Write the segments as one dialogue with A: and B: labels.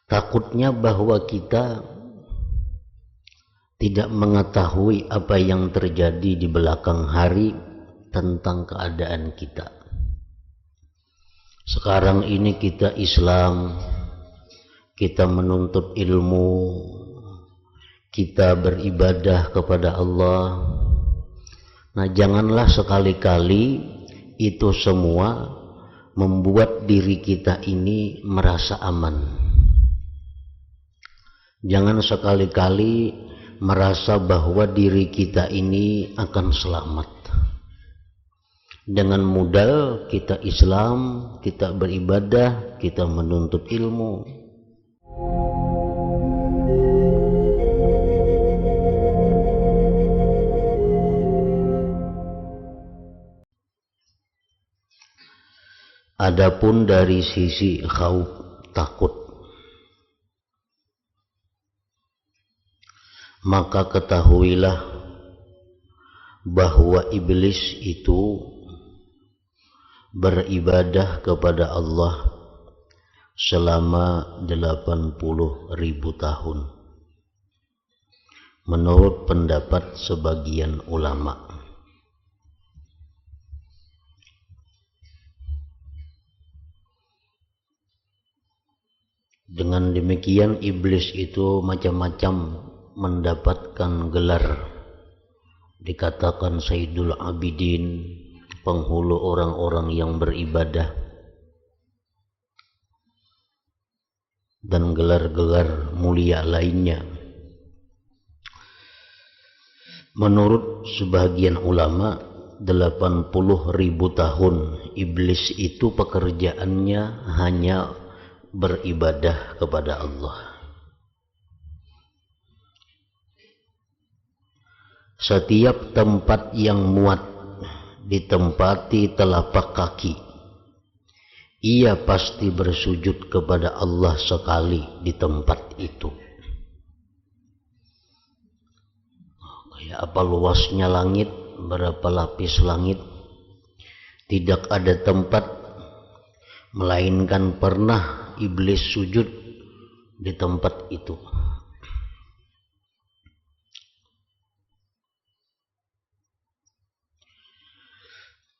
A: Takutnya bahwa kita tidak mengetahui apa yang terjadi di belakang hari tentang keadaan kita. Sekarang ini kita Islam, kita menuntut ilmu, kita beribadah kepada Allah. Nah, janganlah sekali-kali itu semua membuat diri kita ini merasa aman. Jangan sekali-kali merasa bahwa diri kita ini akan selamat. Dengan modal kita Islam, kita beribadah, kita menuntut ilmu. Adapun dari sisi khauf, takut, maka ketahuilah bahwa iblis itu beribadah kepada Allah selama 80.000 tahun menurut pendapat sebagian ulama. Dengan demikian iblis itu macam-macam mendapatkan gelar. Dikatakan Sayyidul Abidin, penghulu orang-orang yang beribadah, dan gelar-gelar mulia lainnya. Menurut sebagian ulama, 80.000 tahun iblis itu pekerjaannya hanya beribadah kepada Allah. Setiap tempat yang muat ditempati telapak kaki, ia pasti bersujud kepada Allah sekali di tempat itu. Kayak apa luasnya langit, berapa lapis langit, tidak ada tempat melainkan pernah iblis sujud di tempat itu.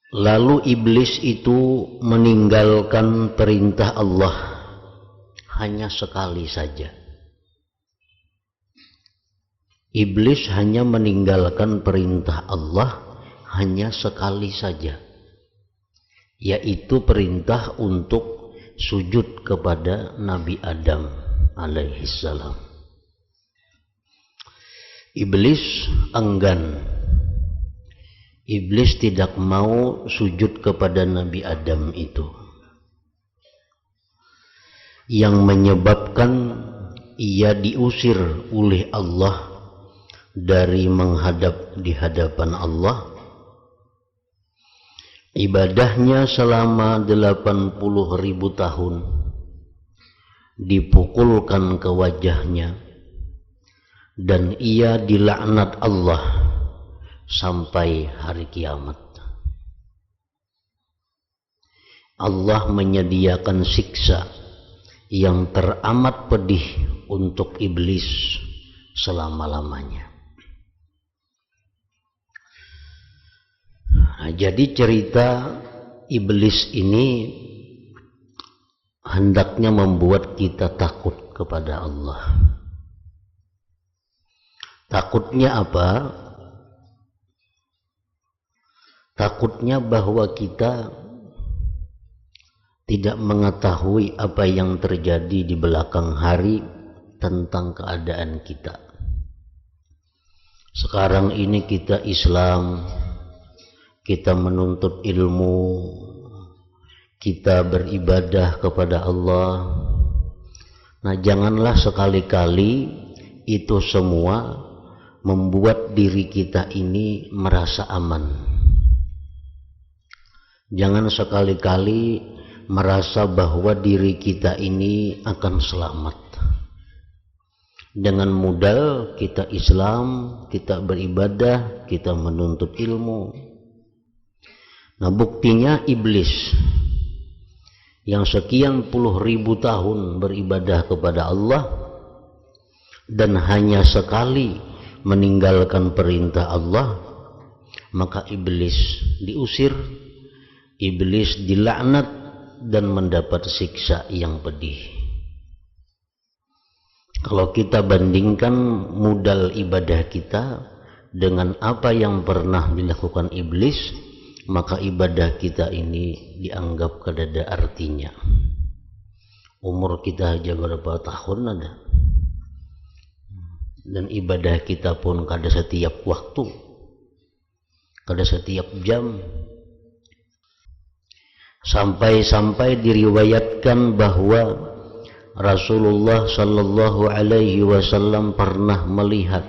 A: Lalu iblis itu meninggalkan perintah Allah hanya sekali saja. Iblis hanya meninggalkan perintah Allah hanya sekali saja, yaitu perintah untuk sujud kepada Nabi Adam alaihissalam. Iblis enggan. Iblis tidak mau sujud kepada Nabi Adam itu. Yang menyebabkan ia diusir oleh Allah dari menghadap di hadapan Allah. Ibadahnya selama 80.000 tahun dipukulkan ke wajahnya, dan ia dilaknat Allah sampai hari kiamat. Allah menyediakan siksa yang teramat pedih untuk iblis selama-lamanya. Nah, jadi cerita iblis ini hendaknya membuat kita takut kepada Allah. Takutnya apa? Takutnya bahwa kita tidak mengetahui apa yang terjadi di belakang hari tentang keadaan kita. Sekarang ini kita Islam, kita menuntut ilmu, kita beribadah kepada Allah. Nah, janganlah sekali-kali itu semua membuat diri kita ini merasa aman. Jangan sekali-kali merasa bahwa diri kita ini akan selamat. Dengan modal kita Islam, kita beribadah, kita menuntut ilmu. Nah, buktinya iblis yang sekian puluh ribu tahun beribadah kepada Allah dan hanya sekali meninggalkan perintah Allah, maka iblis diusir, iblis dilaknat dan mendapat siksa yang pedih. Kalau kita bandingkan modal ibadah kita dengan apa yang pernah dilakukan iblis, maka ibadah kita ini dianggap kadada artinya. Umur kita aja berapa tahun ada, dan ibadah kita pun kada setiap waktu, kada setiap jam. Sampai-sampai diriwayatkan bahwa Rasulullah sallallahu alaihi wasallam pernah melihat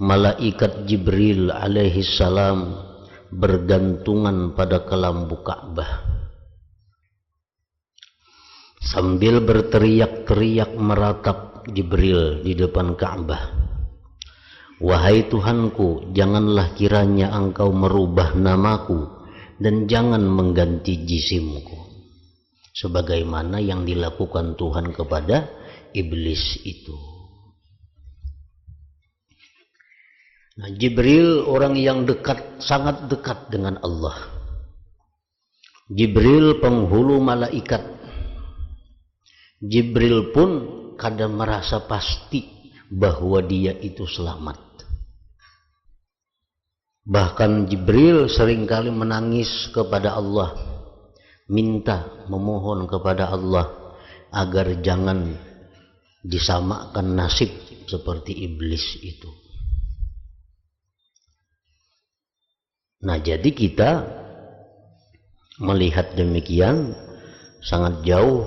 A: malaikat Jibril alaihi salam bergantungan pada kelambu Ka'bah sambil berteriak-teriak meratap Jibril di depan Ka'bah. Wahai Tuhanku, janganlah kiranya engkau merubah namaku dan jangan mengganti jisimku, sebagaimana yang dilakukan Tuhan kepada iblis itu. Nah, Jibril orang yang dekat, sangat dekat dengan Allah. Jibril penghulu malaikat. Jibril pun kadang merasa pasti bahwa dia itu selamat. Bahkan Jibril seringkali menangis kepada Allah, minta, memohon kepada Allah agar jangan disamakan nasib seperti iblis itu. Nah, jadi kita melihat demikian sangat jauh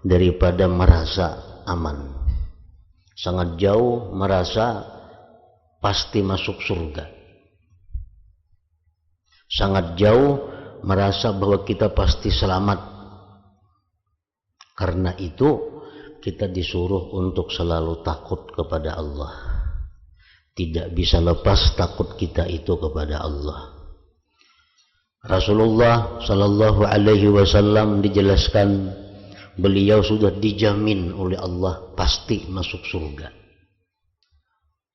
A: daripada merasa aman, sangat jauh merasa pasti masuk surga, sangat jauh merasa bahwa kita pasti selamat. Karena itu kita disuruh untuk selalu takut kepada Allah. Tidak bisa lepas takut kita itu kepada Allah. Rasulullah sallallahu alaihi wasallam dijelaskan beliau sudah dijamin oleh Allah pasti masuk surga.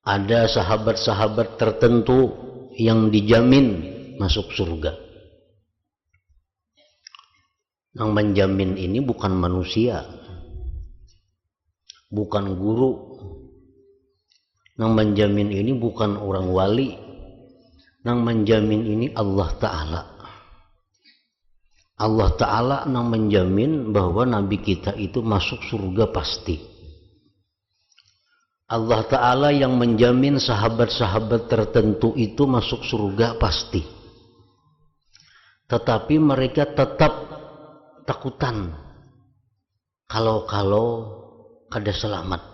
A: Ada sahabat-sahabat tertentu yang dijamin masuk surga. Yang menjamin ini bukan manusia, bukan guru. Yang menjamin ini bukan orang wali. Yang menjamin ini Allah Ta'ala. Allah Ta'ala yang menjamin bahwa Nabi kita itu masuk surga pasti. Allah Ta'ala yang menjamin sahabat-sahabat tertentu itu masuk surga pasti. Tetapi mereka tetap takutan kalau kada selamat.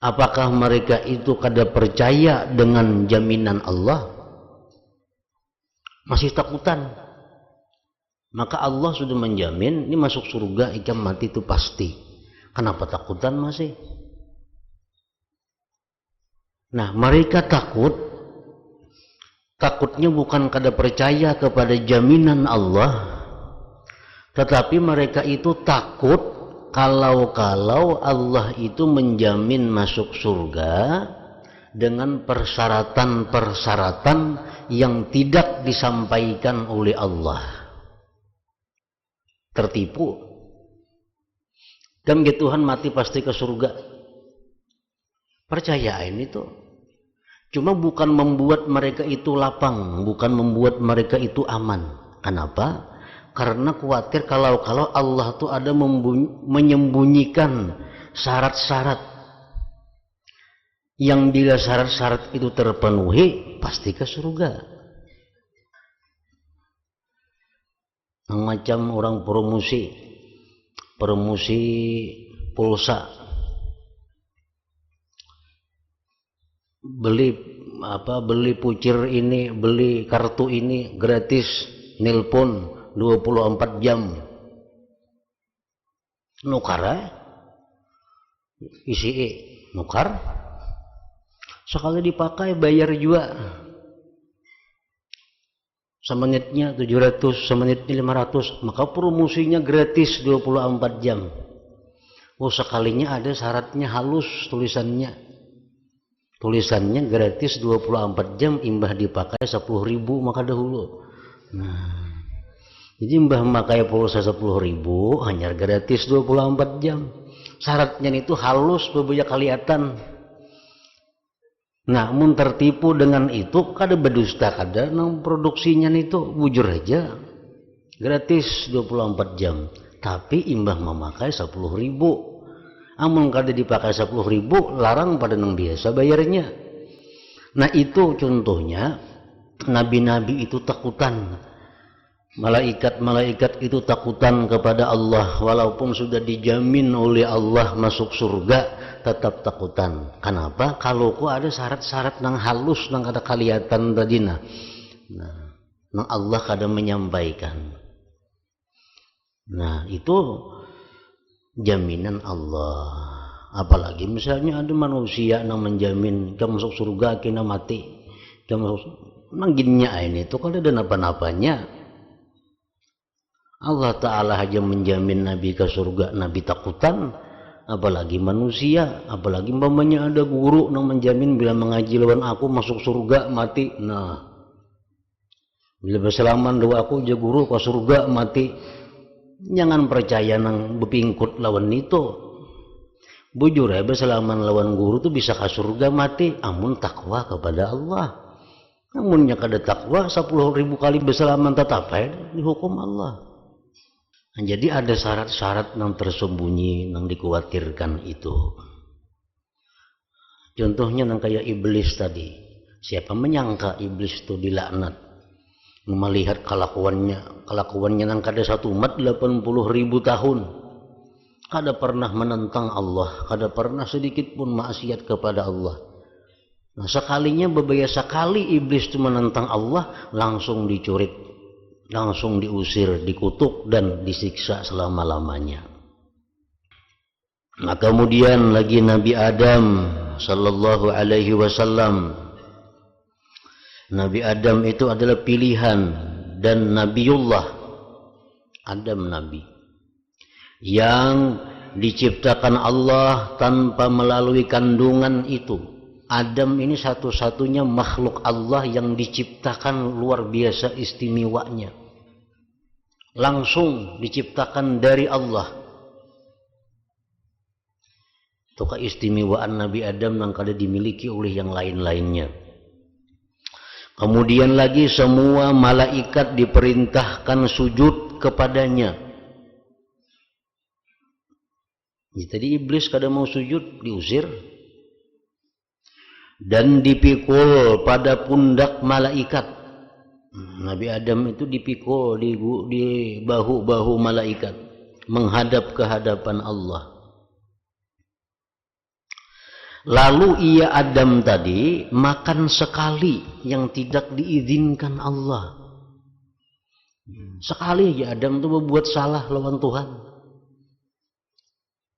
A: Apakah mereka itu kada percaya dengan jaminan Allah? Masih takutan. Maka Allah sudah menjamin ini masuk surga, ikan mati itu pasti. Kenapa takutan masih? Nah, mereka takutnya bukan kada percaya kepada jaminan Allah, tetapi mereka itu takut kalau Allah itu menjamin masuk surga dengan persyaratan-persyaratan yang tidak disampaikan oleh Allah. Tertipu. Dan Tuhan mati pasti ke surga. Percayaan itu. Cuma bukan membuat mereka itu lapang, bukan membuat mereka itu aman. Kenapa? Karena khawatir kalau Allah tuh ada menyembunyikan syarat-syarat yang bila syarat-syarat itu terpenuhi pasti ke surga. Macam orang promosi pulsa, beli pucir ini, beli kartu ini gratis, nelpon 24 jam. Nukar isi nukar, sekali dipakai bayar juga. semenitnya 700, semenitnya 500, maka promosinya gratis 24 jam. Oh, sekalinya ada syaratnya halus tulisannya. Tulisannya gratis 24 jam, imbah dipakai 10.000 maka dahulu. Nah, jadi imbah memakai pulsa 10.000 hanya gratis 24 jam. Syaratnya itu halus beberapa kelihatan. Nah, mun tertipu dengan itu kada berdusta kada nang produksinya itu bujur aja. Gratis 24 jam. Tapi imbah memakai 10.000. Amun kada dipakai 10.000 larang pada nang biasa bayarnya. Nah, itu contohnya nabi-nabi itu takutan. Malaikat-malaikat itu takutan kepada Allah, walaupun sudah dijamin oleh Allah masuk surga, tetap takutan. Kenapa? Kalau ku ada syarat-syarat nang halus nang ada kelihatan tadi nah nang Allah kadang menyampaikan. Nah, itu jaminan Allah. Apalagi misalnya ada manusia nang menjamin kita masuk surga kita mati, kita masuk nang ginnya ini itu kalau ada napa-napanya. Allah Ta'ala aja menjamin Nabi ke surga, Nabi takutan, apalagi manusia, apalagi umpamanya ada guru yang menjamin bila mengaji lawan aku masuk surga mati. Nah, bila berselaman doa aku aja guru ke surga mati, jangan percaya nang bepingkut lawan itu. Bujur ya berselaman lawan guru tuh bisa ke surga mati, amun takwa kepada Allah. Namunnya kada takwa 10.000 kali berselaman tetap dihukum Allah. Nah, jadi ada syarat-syarat yang tersembunyi yang dikhawatirkan itu. Contohnya yang kayak iblis tadi. Siapa menyangka iblis itu dilaknat? Melihat kelakuannya yang kada satu umat 80.000 tahun. Kada pernah menentang Allah, kada pernah sedikit pun maksiat kepada Allah. Nah, sekalinya beberapa kali iblis itu menentang Allah, langsung dicurit, langsung diusir, dikutuk dan disiksa selama-lamanya. Nah, kemudian lagi Nabi Adam sallallahu alaihi wasallam. Nabi Adam itu adalah pilihan dan Nabiullah Adam Nabi yang diciptakan Allah tanpa melalui kandungan itu. Adam ini satu-satunya makhluk Allah yang diciptakan luar biasa istimewanya. Langsung diciptakan dari Allah. Itu keistimewaan Nabi Adam yang kada dimiliki oleh yang lain-lainnya. Kemudian lagi semua malaikat diperintahkan sujud kepadanya. Ya, tadi iblis kada mau sujud, diusir. Dan dipikul pada pundak malaikat. Nabi Adam itu dipikul di bahu-bahu malaikat menghadap ke hadapan Allah. Lalu ia Adam tadi makan sekali yang tidak diizinkan Allah. Sekali aja Adam itu berbuat salah lawan Tuhan.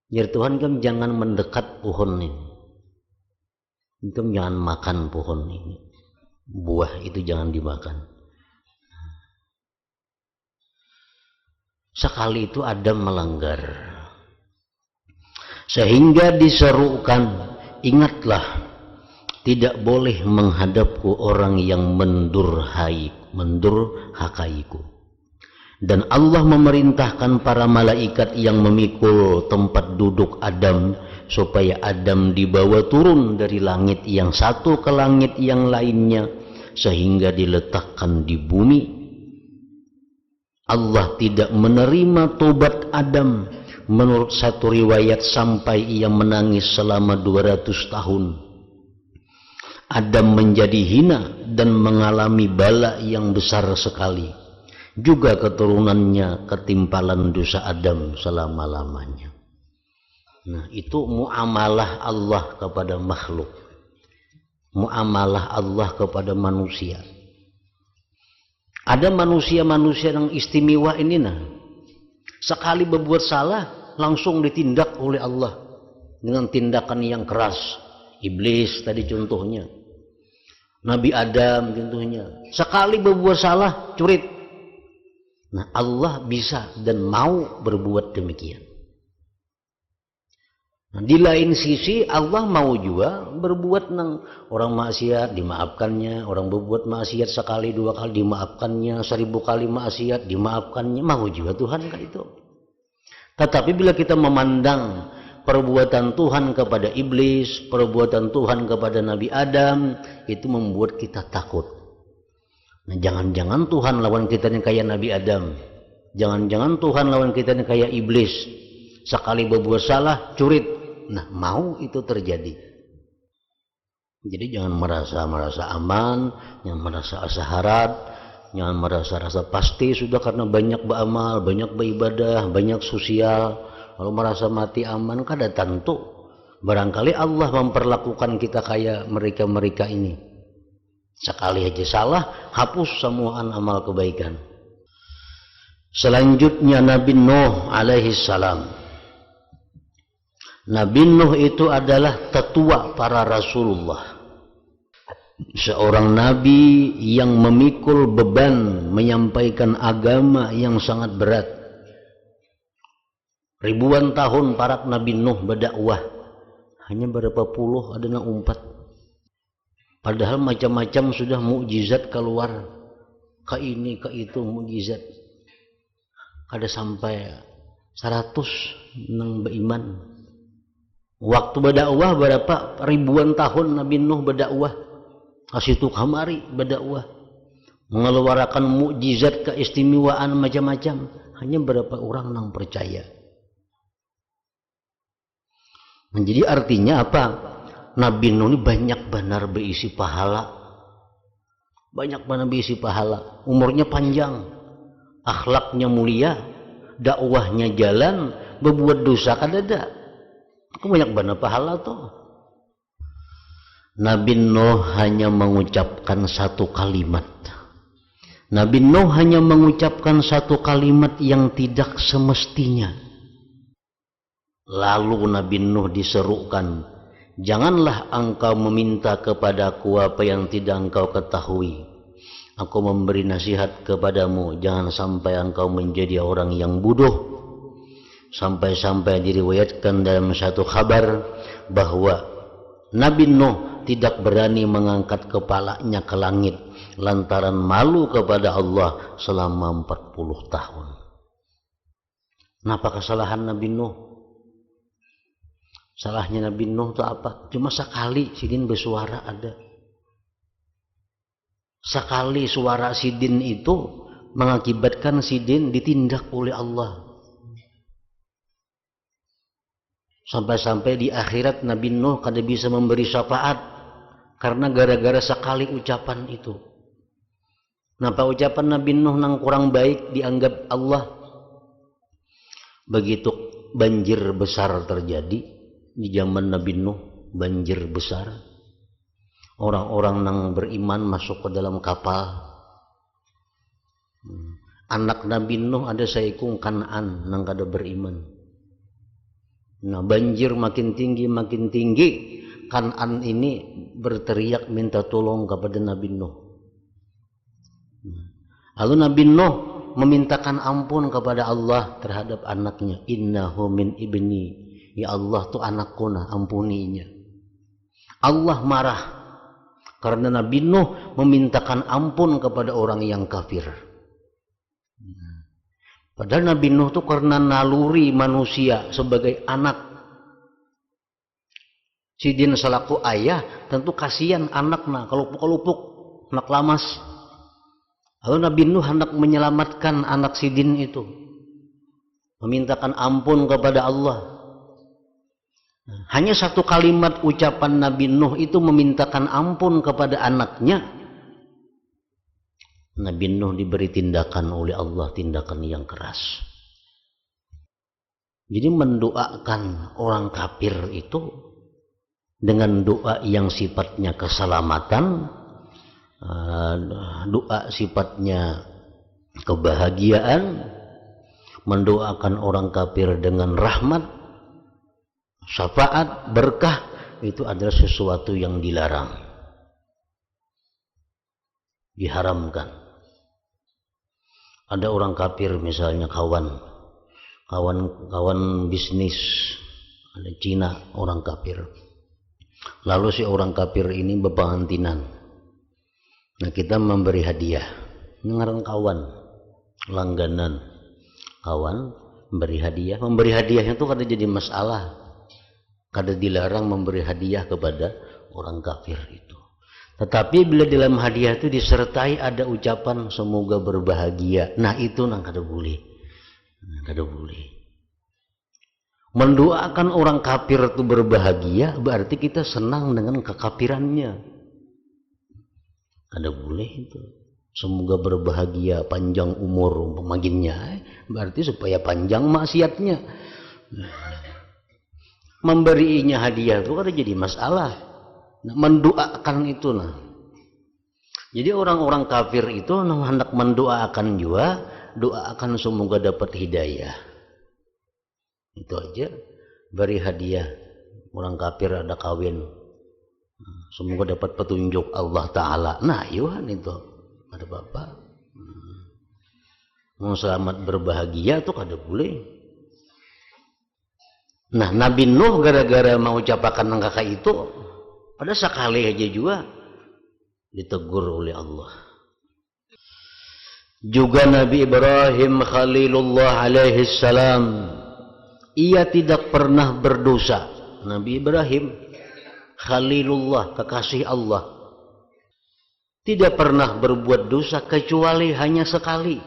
A: Jadi Tuhan kan jangan mendekat pohon ini. Itu jangan makan pohon ini. Buah itu jangan dimakan. Sekali itu Adam melanggar. Sehingga diserukan, ingatlah, tidak boleh menghadapku orang yang mendurhakaiku. Dan Allah memerintahkan para malaikat yang memikul tempat duduk Adam supaya Adam dibawa turun dari langit yang satu ke langit yang lainnya sehingga diletakkan di bumi. Allah tidak menerima tobat Adam menurut satu riwayat sampai ia menangis selama 200 tahun. Adam menjadi hina dan mengalami bala yang besar sekali. Juga keturunannya ketimpalan dosa Adam selama-lamanya. Nah, itu muamalah Allah kepada makhluk. Muamalah Allah kepada manusia. Ada manusia-manusia yang istimewa ini nah. Sekali berbuat salah langsung ditindak oleh Allah dengan tindakan yang keras. Iblis tadi contohnya. Nabi Adam contohnya, sekali berbuat salah curit. Nah, Allah bisa dan mau berbuat demikian. Nah, di lain sisi Allah mau juga berbuat nang orang maksiat dimaafkannya, orang berbuat maksiat sekali dua kali dimaafkannya, 1000 kali maksiat dimaafkannya, mau juga Tuhan kan itu. Tetapi bila kita memandang perbuatan Tuhan kepada iblis, perbuatan Tuhan kepada Nabi Adam, itu membuat kita takut. Nah, jangan-jangan Tuhan lawan kita yang kayak Nabi Adam. Jangan-jangan Tuhan lawan kita yang kayak iblis. Sekali berbuat salah, curit. Nah, mau itu terjadi. Jadi jangan merasa aman, jangan merasa asa harap, jangan merasa rasa pasti sudah karena banyak beramal, banyak beribadah, banyak sosial, lalu merasa mati aman. Kada tentu. Barangkali Allah memperlakukan kita kayak mereka-mereka ini. Sekali aja salah, hapus semuaan amal kebaikan. Selanjutnya Nabi Nuh alaihi salam. Nabi Nuh itu adalah tetua para Rasulullah. Seorang nabi yang memikul beban menyampaikan agama yang sangat berat. Ribuan tahun para Nabi Nuh berdakwah. Hanya berapa puluh ada yang umpat. Padahal macam-macam sudah mukjizat keluar. Ke ini, ke itu mukjizat. Ada sampai 100 nang beriman. Waktu berdakwah berapa ribuan tahun Nabi Nuh berdakwah. Asitu kamari berdakwah. Mengeluarkan mukjizat keistimewaan macam-macam. Hanya berapa orang yang percaya. Jadi artinya apa? Nabi Nuh ini banyak benar berisi pahala. Banyak benar berisi pahala. Umurnya panjang. Akhlaknya mulia. Dakwahnya jalan. Berbuat dosa kan ada. Banyak benar pahala tuh. Nabi Nuh hanya mengucapkan satu kalimat. Nabi Nuh hanya mengucapkan satu kalimat yang tidak semestinya. Lalu Nabi Nuh diserukan, janganlah engkau meminta kepadaku apa yang tidak engkau ketahui. Aku memberi nasihat kepadamu, jangan sampai engkau menjadi orang yang bodoh. Sampai-sampai diriwayatkan dalam satu kabar bahwa Nabi Nuh tidak berani mengangkat kepalanya ke langit lantaran malu kepada Allah selama 40 tahun. Kenapa kesalahan Nabi Nuh? Salahnya Nabi Nuh itu apa? Cuma sekali sidin bersuara ada. Sekali suara sidin itu mengakibatkan sidin ditindak oleh Allah. Sampai-sampai di akhirat Nabi Nuh kada bisa memberi syafaat karena gara-gara sekali ucapan itu. Kenapa ucapan Nabi Nuh nang kurang baik dianggap Allah? Begitu banjir besar terjadi di zaman Nabi Nuh, banjir besar. Orang-orang nang beriman masuk ke dalam kapal. Anak Nabi Nuh ada saikung Kan'an nang kada beriman. Nah, banjir makin tinggi, Kan'an ini berteriak minta tolong kepada Nabi Nuh. Lalu Nabi Nuh memintakan ampun kepada Allah terhadap anaknya. Innahu min ibni. Ya Allah tuh anakku nah, ampuninya. Allah marah karena Nabi Nuh memintakan ampun kepada orang yang kafir. Padahal Nabi Nuh itu karena naluri manusia sebagai anak. Sidin selaku ayah tentu kasihan anaknya kelupuk-kelupuk, anak lamas. Lalu Nabi Nuh hendak menyelamatkan anak Sidin itu. Memintakan ampun kepada Allah. Hanya satu kalimat ucapan Nabi Nuh itu memintakan ampun kepada anaknya. Nabi Nuh diberi tindakan oleh Allah, tindakan yang keras. Jadi mendoakan orang kafir itu dengan doa yang sifatnya keselamatan, doa sifatnya kebahagiaan, mendoakan orang kafir dengan rahmat, syafaat, berkah, itu adalah sesuatu yang dilarang. diharamkan. Ada orang kafir misalnya kawan bisnis, ada Cina orang kafir. Lalu si orang kafir ini bepengantinan. Nah kita memberi hadiah, ngaran kawan, langganan, kawan memberi hadiahnya itu kada jadi masalah, kada dilarang memberi hadiah kepada orang kafir itu. Tetapi bila dalam hadiah itu disertai ada ucapan semoga berbahagia, nah itu nang kada boleh. Kada boleh. Mendoakan orang kafir itu berbahagia berarti kita senang dengan kekafirannya. Kada boleh itu. Semoga berbahagia, panjang umur maginnya, berarti supaya panjang maksiatnya. Memberinya hadiah itu kada jadi masalah. Nah, mendoakan itu nah. Jadi orang-orang kafir itu hendak mendoakan juga, doakan semoga dapat hidayah. Itu aja. Beri hadiah. Orang kafir ada kawin, semoga dapat petunjuk Allah Ta'ala. Nah Yohan itu ada bapak. Mau selamat berbahagia itu kada boleh. Nah Nabi Nuh gara-gara mengucapkan angka itu, pada sekali aja juga ditegur oleh Allah. Juga Nabi Ibrahim Khalilullah alaihi salam, ia tidak pernah berdosa. Nabi Ibrahim Khalilullah, kekasih Allah, tidak pernah berbuat dosa kecuali hanya sekali.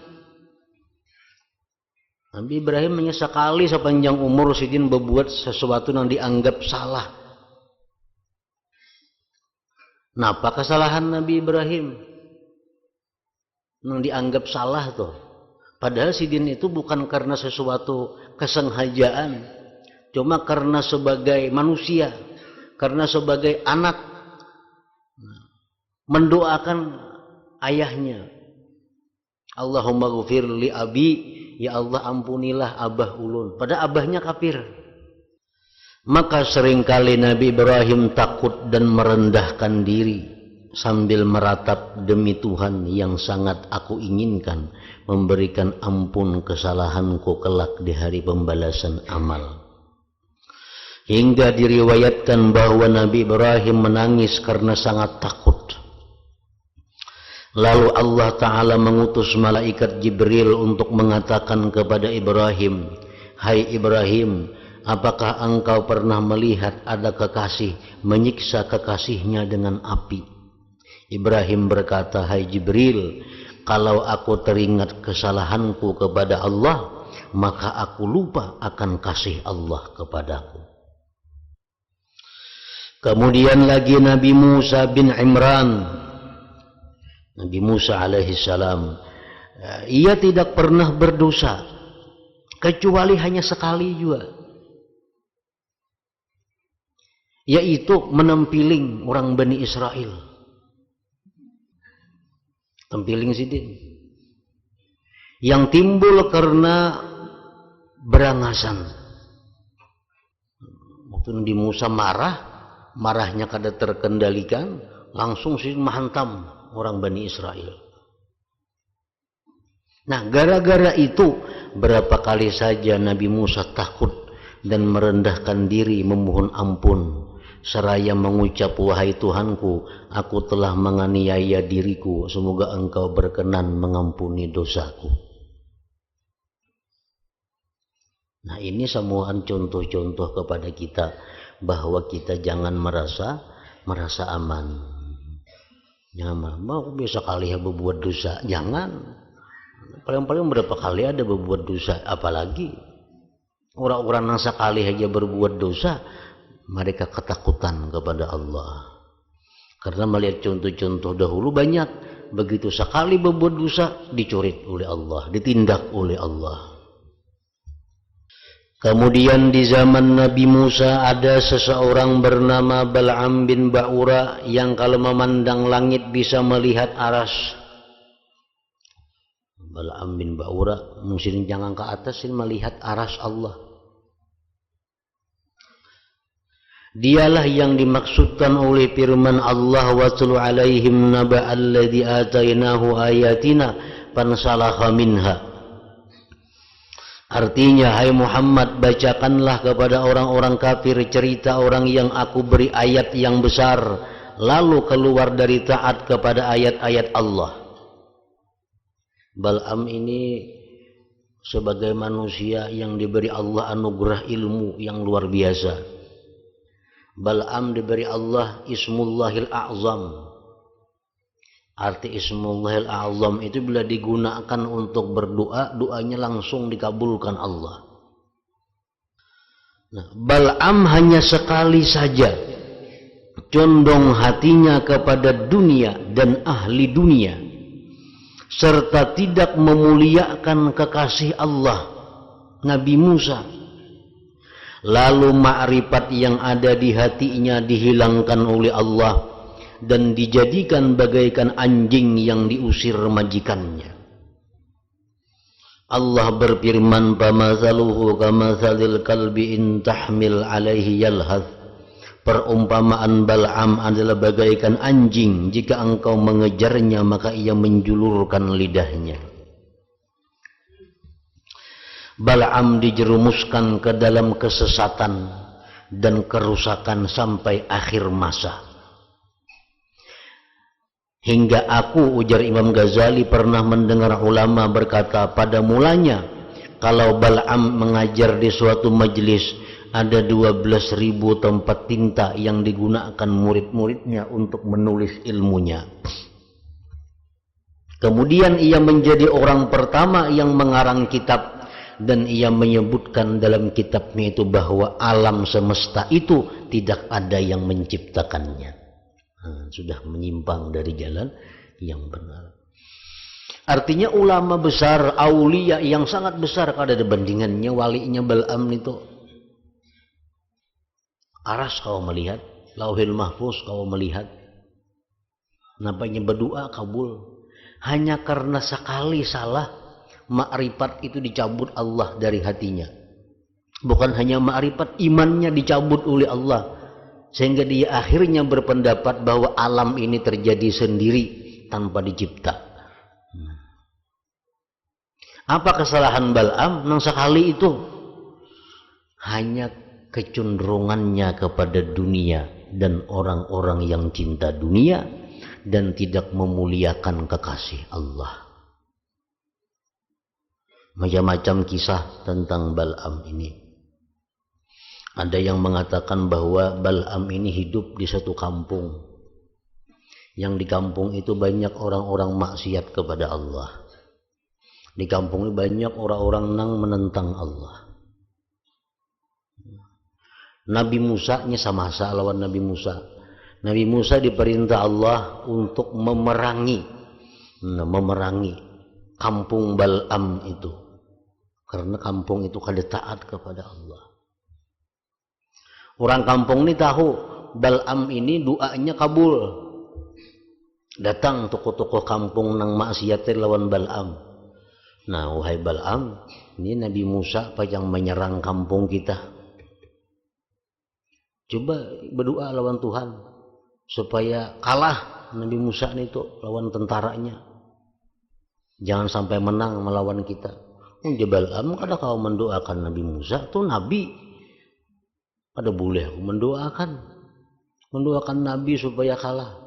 A: Nabi Ibrahim hanya sekali sepanjang umur sidin berbuat sesuatu yang dianggap salah. Napa kesalahan Nabi Ibrahim yang dianggap salah tuh? Padahal sidin itu bukan karena sesuatu kesengajaan, cuma karena sebagai manusia, karena sebagai anak mendoakan ayahnya. Allahumma ghfir li abi, ya Allah ampunilah abah ulun. Pada abahnya kafir. Maka seringkali Nabi Ibrahim takut dan merendahkan diri sambil meratap, demi Tuhan yang sangat aku inginkan memberikan ampun kesalahanku kelak di hari pembalasan amal. Hingga diriwayatkan bahwa Nabi Ibrahim menangis karena sangat takut. Lalu Allah Ta'ala mengutus malaikat Jibril untuk mengatakan kepada Ibrahim, hai Ibrahim, apakah engkau pernah melihat ada kekasih menyiksa kekasihnya dengan api? Ibrahim berkata, hai Jibril, kalau aku teringat kesalahanku kepada Allah, maka aku lupa akan kasih Allah kepadaku. Kemudian lagi Nabi Musa bin Imran, Nabi Musa alaihi salam, ia tidak pernah berdosa kecuali hanya sekali juga, yaitu menempiling orang Bani Israel. Tempiling sidin yang timbul karena berangasan. Waktu Nabi Musa marahnya kada terkendalikan, langsung sidin menghantam orang Bani Israel. Nah, gara-gara itu berapa kali saja Nabi Musa takut dan merendahkan diri memohon ampun, seraya mengucap, wahai Tuhanku, aku telah menganiaya diriku, semoga engkau berkenan mengampuni dosaku. Nah ini semua contoh-contoh kepada kita bahwa kita jangan merasa aman. Jangan mau biasa kali ya berbuat dosa, jangan. Paling-paling berapa kali ada berbuat dosa, apalagi orang-orang yang sekali aja berbuat dosa, mereka ketakutan kepada Allah. Karena melihat contoh-contoh dahulu banyak, begitu sekali berbuat dosa dicoret oleh Allah, ditindak oleh Allah. Kemudian di zaman Nabi Musa ada seseorang bernama Bal'am bin Ba'ura yang kalau memandang langit bisa melihat aras. Bal'am bin Ba'ura mungkin jangan ke atas melihat aras Allah. Dialah yang dimaksudkan oleh firman Allah, watlu alaihim naba alladzi atainahu ayatina fansalakha minha. Artinya, hai Muhammad, bacakanlah kepada orang-orang kafir cerita orang yang aku beri ayat yang besar, lalu keluar dari taat kepada ayat-ayat Allah. Bal'am ini sebagai manusia yang diberi Allah anugerah ilmu yang luar biasa. Bal'am diberi Allah Ismullahil A'zam. Arti Ismullahil A'zam itu bila digunakan untuk berdoa, doanya langsung dikabulkan Allah. Nah, Bal'am hanya sekali saja condong hatinya kepada dunia dan ahli dunia, serta tidak memuliakan kekasih Allah, Nabi Musa. Lalu ma'rifat yang ada di hatinya dihilangkan oleh Allah dan dijadikan bagaikan anjing yang diusir majikannya. Allah berfirman, "Famathaluhu kamathalil kalbi in tahmil alaihi yalhath." Perumpamaan Bal'am adalah bagaikan anjing, jika engkau mengejarnya maka ia menjulurkan lidahnya. Bal'am dijerumuskan ke dalam kesesatan dan kerusakan sampai akhir masa. Hingga aku, ujar Imam Ghazali, pernah mendengar ulama berkata, pada mulanya kalau Bal'am mengajar di suatu majelis, ada 12.000 tempat tinta yang digunakan murid-muridnya untuk menulis ilmunya. Kemudian ia menjadi orang pertama yang mengarang kitab, dan ia menyebutkan dalam kitabnya itu bahwa alam semesta itu tidak ada yang menciptakannya. Sudah menyimpang dari jalan yang benar. Artinya ulama besar, aulia yang sangat besar, kalau ada bandingannya walinya Bal'am itu. Aras kau melihat, Lauhil Mahfuz kau melihat, nampaknya berdoa kabul. Hanya karena sekali salah, ma'rifat itu dicabut Allah dari hatinya. Bukan hanya ma'rifat, imannya dicabut oleh Allah. Sehingga dia akhirnya berpendapat bahwa alam ini terjadi sendiri tanpa dicipta. Apa kesalahan Bal'am? Nang sekali itu hanya kecenderungannya kepada dunia dan orang-orang yang cinta dunia dan tidak memuliakan kekasih Allah. Macam-macam kisah tentang Bal'am ini. Ada yang mengatakan bahwa Bal'am ini hidup di satu kampung, yang di kampung itu banyak orang-orang maksiat kepada Allah. Di kampung ini banyak orang-orang yang menentang Allah. Nabi Musa nya sama lawan Nabi Musa. Nabi Musa diperintah Allah untuk memerangi kampung Bal'am itu, karena kampung itu kada taat kepada Allah. Orang kampung ini tahu Bal'am ini doanya kabul. Datang tokoh-tokoh kampung nang maksiat lawan Bal'am. Nah, wahai Bal'am, ini Nabi Musa yang menyerang kampung kita. Coba berdoa lawan Tuhan supaya kalah Nabi Musa itu lawan tentaranya. Jangan sampai menang melawan kita. Bal'am kada kau mendoakan Nabi Musa tuh Nabi. Ada boleh aku mendoakan Nabi supaya kalah.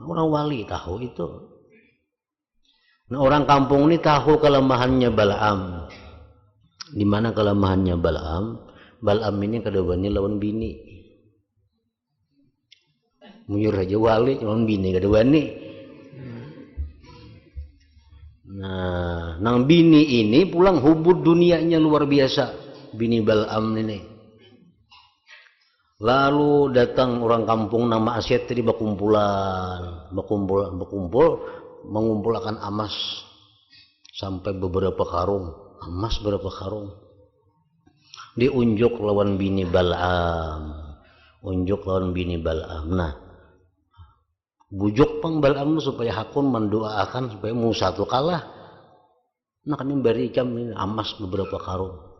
A: Orang wali tahu itu. Nah, orang kampung ini tahu kelemahannya Bal'am. Di mana kelemahannya Bal'am? Bal'am ini kadang-kadang lawan bini. Muyur aja wali lawan bini kadang-kadang. Nah, nang bini ini pulang hubud dunianya luar biasa. Bini Bal'am ini. Lalu datang orang kampung nama maksiat tadi berkumpul, mengumpulkan emas sampai beberapa karung, emas berapa karung. Diunjuk lawan bini Bal'am. Nah, bujuk pang Bal'am supaya hakun mendoakan supaya Musa itu kalah. Nah, kami beri jam ini emas beberapa karung.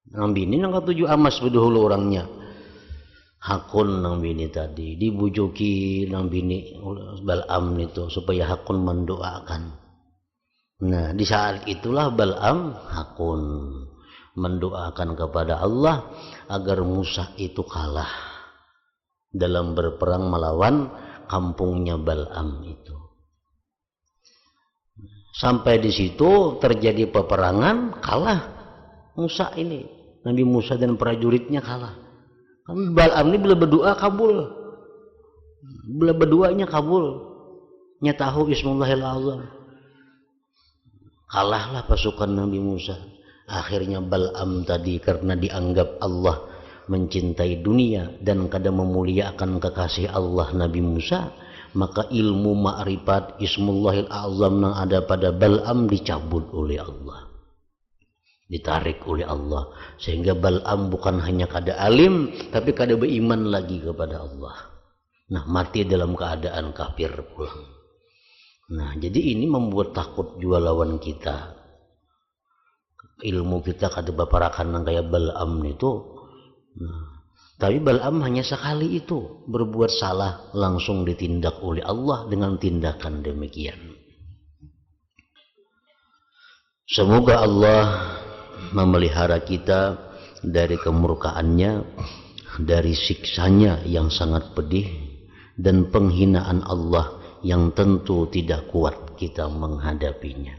A: Nang bini nang katuju amas bedahulu orangnya. Hakun nang bini tadi dibujuki nang bini Bal'am itu supaya Hakun mendoakan. Nah, di saat itulah Bal'am Hakun mendoakan kepada Allah agar Musa itu kalah dalam berperang melawan kampungnya Bal'am itu. Sampai di situ terjadi peperangan, kalah Musa ini. Nabi Musa dan prajuritnya kalah. Bal'am ini bila berdoa kabul. Bila berdoanya kabul. Nyatahu Ismullahil Azam. Kalahlah pasukan Nabi Musa. Akhirnya Bal'am tadi karena dianggap Allah mencintai dunia dan kadang memuliakan kekasih Allah Nabi Musa, maka ilmu ma'rifat Ismullahil Azam yang ada pada Bal'am dicabut oleh Allah, ditarik oleh Allah, sehingga Bal'am bukan hanya kada alim tapi kada beriman lagi kepada Allah. Nah, mati dalam keadaan kafir pulang. Nah, jadi ini membuat takut jua lawan kita. Ilmu kita kada baparakan nang kayak Bal'am itu. Nah, tapi Bal'am hanya sekali itu berbuat salah, langsung ditindak oleh Allah dengan tindakan demikian. Semoga Allah memelihara kita dari kemurkaannya, dari siksanya yang sangat pedih, dan penghinaan Allah yang tentu tidak kuat kita menghadapinya.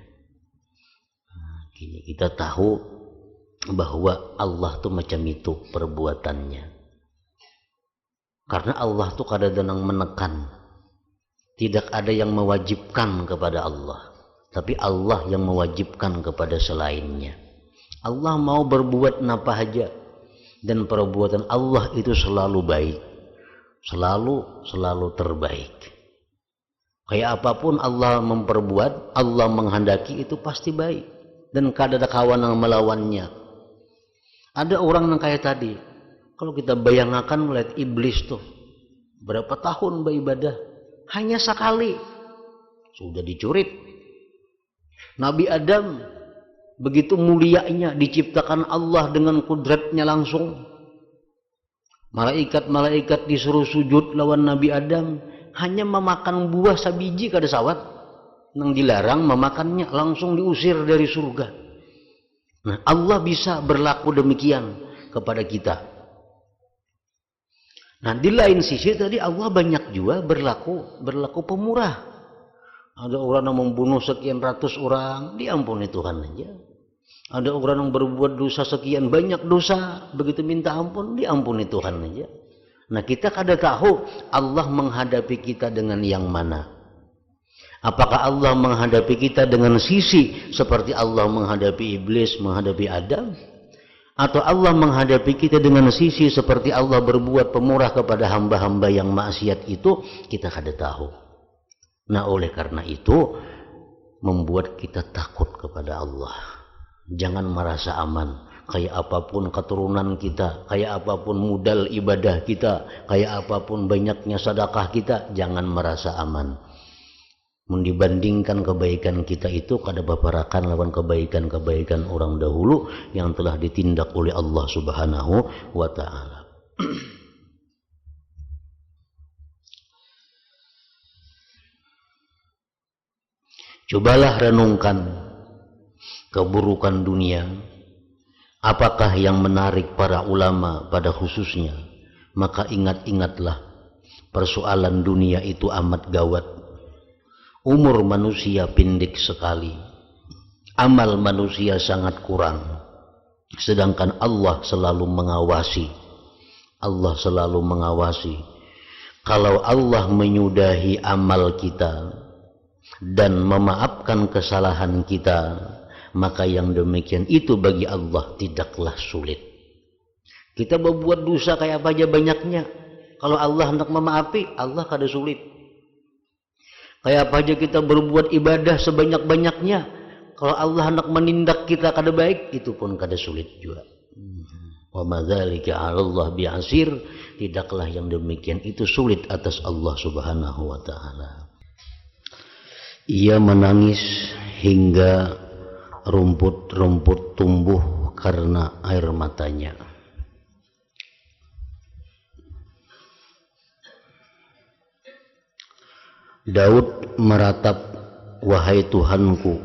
A: Nah, kini kita tahu bahwa Allah tuh macam itu perbuatannya. Karena Allah tuh kadang-kadang menekan. Tidak ada yang mewajibkan kepada Allah, tapi Allah yang mewajibkan kepada selainnya. Allah mau berbuat apa saja, dan perbuatan Allah itu selalu baik, selalu terbaik. Kayak apapun Allah memperbuat, Allah menghendaki itu pasti baik, dan kada ada kawan yang melawannya. Ada orang yang kayak tadi, kalau kita bayangkan melihat iblis tuh berapa tahun beribadah, hanya sekali sudah dicurit. Nabi Adam begitu mulianya diciptakan Allah dengan kudratnya langsung. Malaikat disuruh sujud lawan Nabi Adam, hanya memakan buah sabiji kada sawat, nang dilarang memakannya langsung diusir dari surga. Nah, Allah bisa berlaku demikian kepada kita. Nah, di lain sisi tadi Allah banyak juga berlaku pemurah. Ada orang yang membunuh sekian ratus orang, diampuni Tuhan aja. Ada orang yang berbuat dosa sekian banyak dosa, begitu minta ampun, diampuni Tuhan aja. Nah, kita kada tahu Allah menghadapi kita dengan yang mana. Apakah Allah menghadapi kita dengan sisi seperti Allah menghadapi iblis, menghadapi Adam? Atau Allah menghadapi kita dengan sisi seperti Allah berbuat pemurah kepada hamba-hamba yang maksiat itu, kita kada tahu. Nah, oleh karena itu membuat kita takut kepada Allah. Jangan merasa aman. Kayak apapun keturunan kita, kayak apapun modal ibadah kita, kayak apapun banyaknya sedekah kita, jangan merasa aman. Mendibandingkan kebaikan kita itu kada baparakan lawan kebaikan-kebaikan orang dahulu yang telah ditindak oleh Allah Subhanahu wa ta'ala. Cobalah renungkan keburukan dunia. Apakah yang menarik para ulama pada khususnya? Maka ingat-ingatlah, persoalan dunia itu amat gawat. Umur manusia pendek sekali, amal manusia sangat kurang, sedangkan Allah selalu mengawasi. Kalau Allah menyudahi amal kita dan memaafkan kesalahan kita, maka yang demikian itu bagi Allah tidaklah sulit. Kita berbuat dosa kayak apa aja banyaknya, kalau Allah hendak memaafi, Allah kada sulit. Kayak apa aja kita berbuat ibadah sebanyak-banyaknya, kalau Allah hendak menindak kita kada baik, itu pun kada sulit juga. Wa madzalika 'alallah bi'asir, tidaklah yang demikian itu sulit atas Allah Subhanahu wa ta'ala. Ia menangis hingga rumput-rumput tumbuh karena air matanya. Daud meratap, wahai Tuhanku,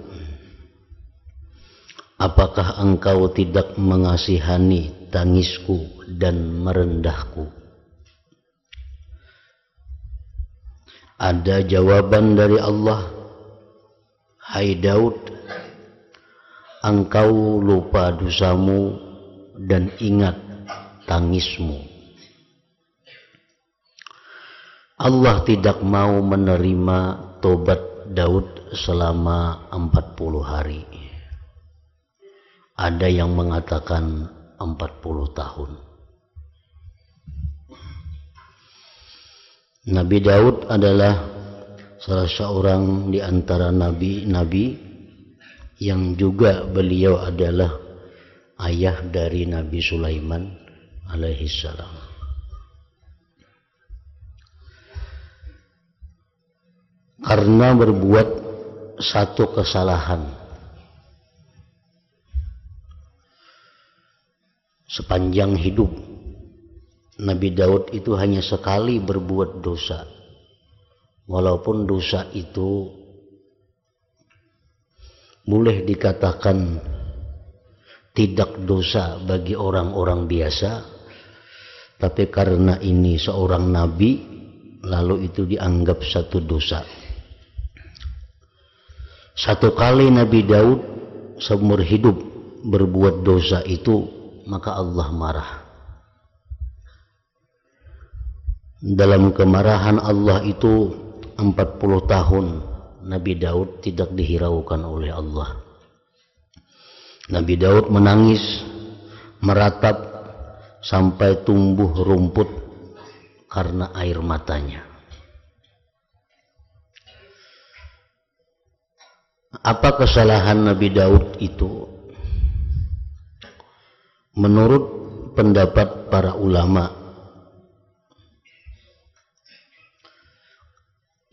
A: apakah engkau tidak mengasihani tangisku dan merendahku? Ada jawaban dari Allah, hai Daud, engkau lupa dosamu dan ingat tangismu. Allah tidak mau menerima tobat Daud selama 40 hari. Ada yang mengatakan 40 tahun. Nabi Daud adalah salah seorang di antara nabi-nabi yang juga beliau adalah ayah dari Nabi Sulaiman alaihissalam. Karena berbuat satu kesalahan sepanjang hidup, Nabi Daud itu hanya sekali berbuat dosa. Walaupun dosa itu boleh dikatakan tidak dosa bagi orang-orang biasa, tapi karena ini seorang nabi, lalu itu dianggap satu dosa. Satu kali Nabi Daud seumur hidup berbuat dosa itu, maka Allah marah. Dalam kemarahan Allah itu 40 tahun Nabi Daud tidak dihiraukan oleh Allah. Nabi Daud menangis, meratap sampai tumbuh rumput karena air matanya. Apa kesalahan Nabi Daud itu? Menurut pendapat para ulama,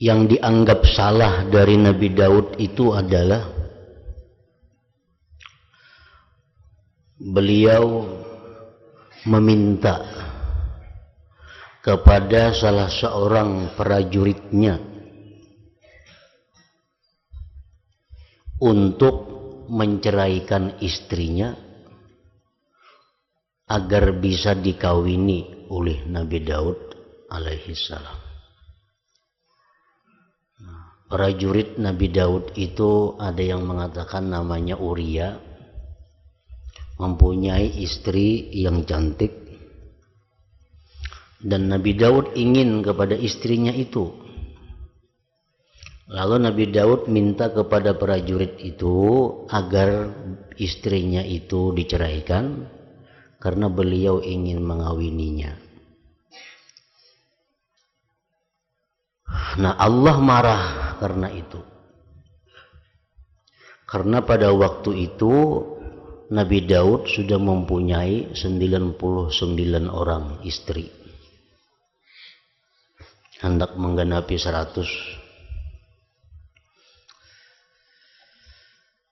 A: yang dianggap salah dari Nabi Daud itu adalah beliau meminta kepada salah seorang prajuritnya untuk menceraikan istrinya agar bisa dikawini oleh Nabi Daud alaihissalam. Prajurit Nabi Daud itu ada yang mengatakan namanya Uria, mempunyai istri yang cantik, dan Nabi Daud ingin kepada istrinya itu. Lalu Nabi Daud minta kepada prajurit itu agar istrinya itu diceraikan karena beliau ingin mengawininya. Nah, Allah marah karena itu. Karena pada waktu itu Nabi Daud sudah mempunyai 99 orang istri. Hendak menggenapi 100.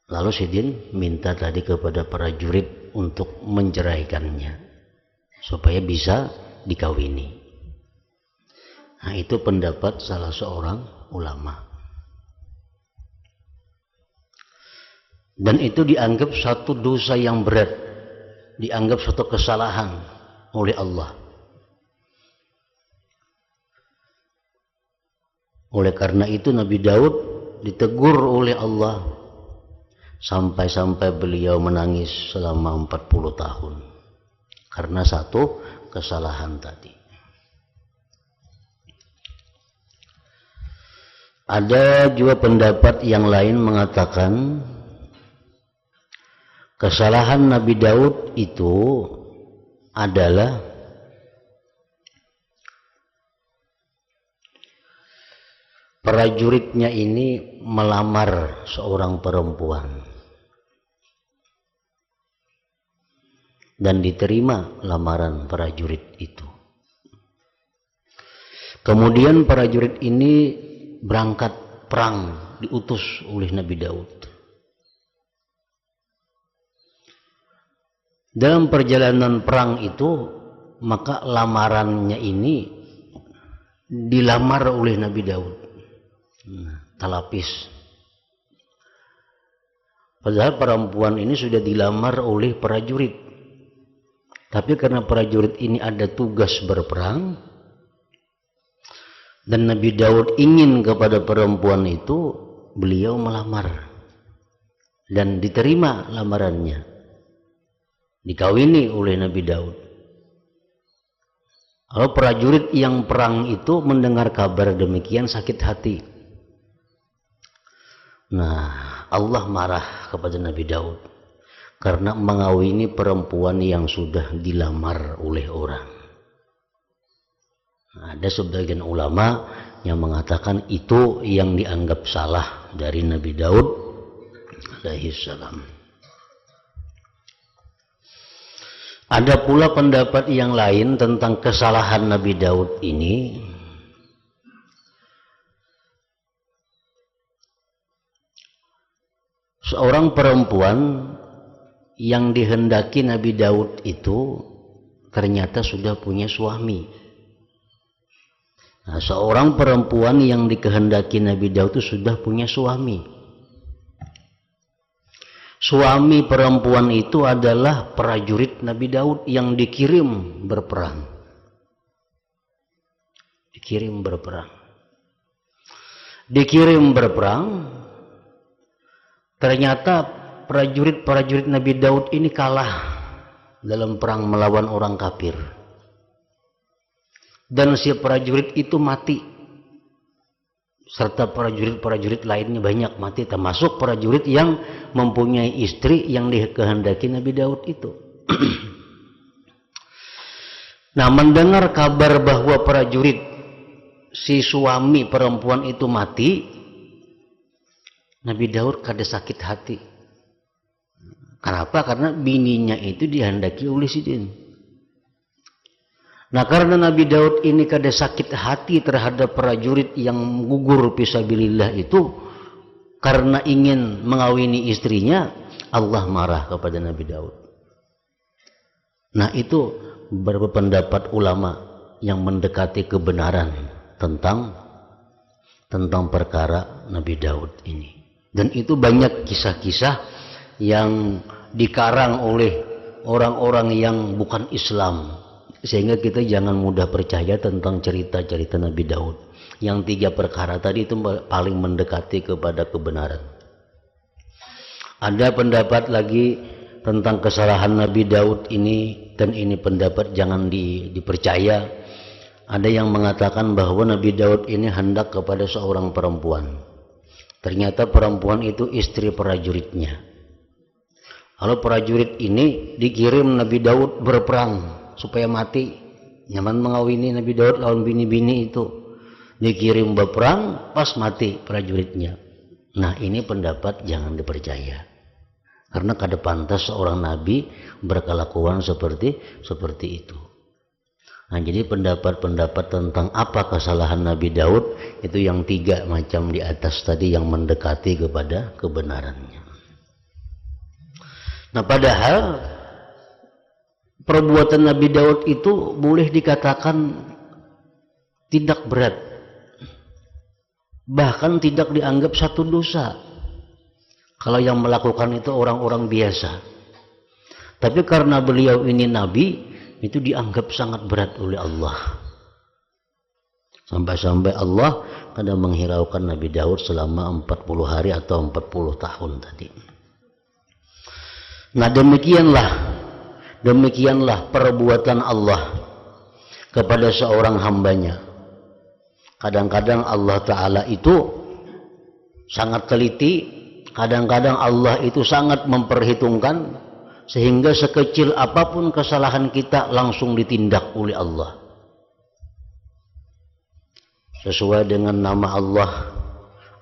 A: Lalu Sidin minta tadi kepada prajurit untuk menceraikannya supaya bisa dikawini. Nah, itu pendapat salah seorang ulama. Dan itu dianggap satu dosa yang berat, dianggap satu kesalahan oleh Allah. Oleh karena itu Nabi Daud ditegur oleh Allah sampai-sampai beliau menangis selama 40 tahun karena satu kesalahan tadi. Ada juga pendapat yang lain mengatakan kesalahan Nabi Daud itu adalah prajuritnya ini melamar seorang perempuan dan diterima lamaran prajurit itu. Kemudian prajurit ini berangkat perang, diutus oleh Nabi Daud. Dalam perjalanan perang itu, maka lamarannya ini dilamar oleh Nabi Daud. Talapis. Padahal perempuan ini sudah dilamar oleh prajurit. Tapi karena prajurit ini ada tugas berperang, dan Nabi Daud ingin kepada perempuan itu, beliau melamar. Dan diterima lamarannya. Dikawini oleh Nabi Daud. Kalau prajurit yang perang itu mendengar kabar demikian sakit hati. Nah, Allah marah kepada Nabi Daud karena mengawini perempuan yang sudah dilamar oleh orang. Nah, ada sebagian ulama yang mengatakan itu yang dianggap salah dari Nabi Daud alaihi salam. Ada pula pendapat yang lain tentang kesalahan Nabi Daud ini. Seorang perempuan yang dihendaki Nabi Daud itu ternyata sudah punya suami. Nah, seorang perempuan yang dikehendaki Nabi Daud itu sudah punya suami. Suami perempuan itu adalah prajurit Nabi Daud yang dikirim berperang. Dikirim berperang. Ternyata prajurit Nabi Daud ini kalah dalam perang melawan orang kafir. Dan si prajurit itu mati. Serta prajurit lainnya banyak mati, termasuk prajurit yang mempunyai istri yang dikehendaki Nabi Daud itu. Nah, mendengar kabar bahwa prajurit si suami perempuan itu mati, Nabi Daud kada sakit hati. Kenapa? Karena bininya itu dihendaki oleh sidin. Nah, karena Nabi Daud ini kada sakit hati terhadap prajurit yang gugur fisabilillah itu karena ingin mengawini istrinya, Allah marah kepada Nabi Daud. Nah, itu beberapa pendapat ulama yang mendekati kebenaran tentang perkara Nabi Daud ini. Dan itu banyak kisah-kisah yang dikarang oleh orang-orang yang bukan Islam. Sehingga kita jangan mudah percaya tentang cerita-cerita Nabi Daud. Yang 3 perkara tadi itu paling mendekati kepada kebenaran. Ada pendapat lagi tentang kesalahan Nabi Daud ini, dan ini pendapat jangan dipercaya. Ada yang mengatakan bahwa Nabi Daud ini hendak kepada seorang perempuan. Ternyata perempuan itu istri prajuritnya. Kalau prajurit ini dikirim Nabi Daud berperang supaya mati, nyaman mengawini Nabi Daud lawan bini-bini itu, dikirim berperang pas mati prajuritnya. Nah, ini pendapat jangan dipercaya karena kada pantas seorang nabi berkelakuan seperti itu. Nah, jadi pendapat-pendapat tentang apa kesalahan Nabi Daud itu yang 3 macam di atas tadi yang mendekati kepada kebenarannya. Nah, padahal perbuatan Nabi Daud itu boleh dikatakan tidak berat, bahkan tidak dianggap satu dosa kalau yang melakukan itu orang-orang biasa. Tapi karena beliau ini nabi, itu dianggap sangat berat oleh Allah. Sampai-sampai Allah kadang menghiraukan Nabi Daud selama 40 hari atau 40 tahun tadi. Nah, demikianlah perbuatan Allah kepada seorang hambanya. Kadang-kadang Allah Ta'ala itu sangat teliti, kadang-kadang Allah itu sangat memperhitungkan, sehingga sekecil apapun kesalahan kita langsung ditindak oleh Allah. Sesuai dengan nama Allah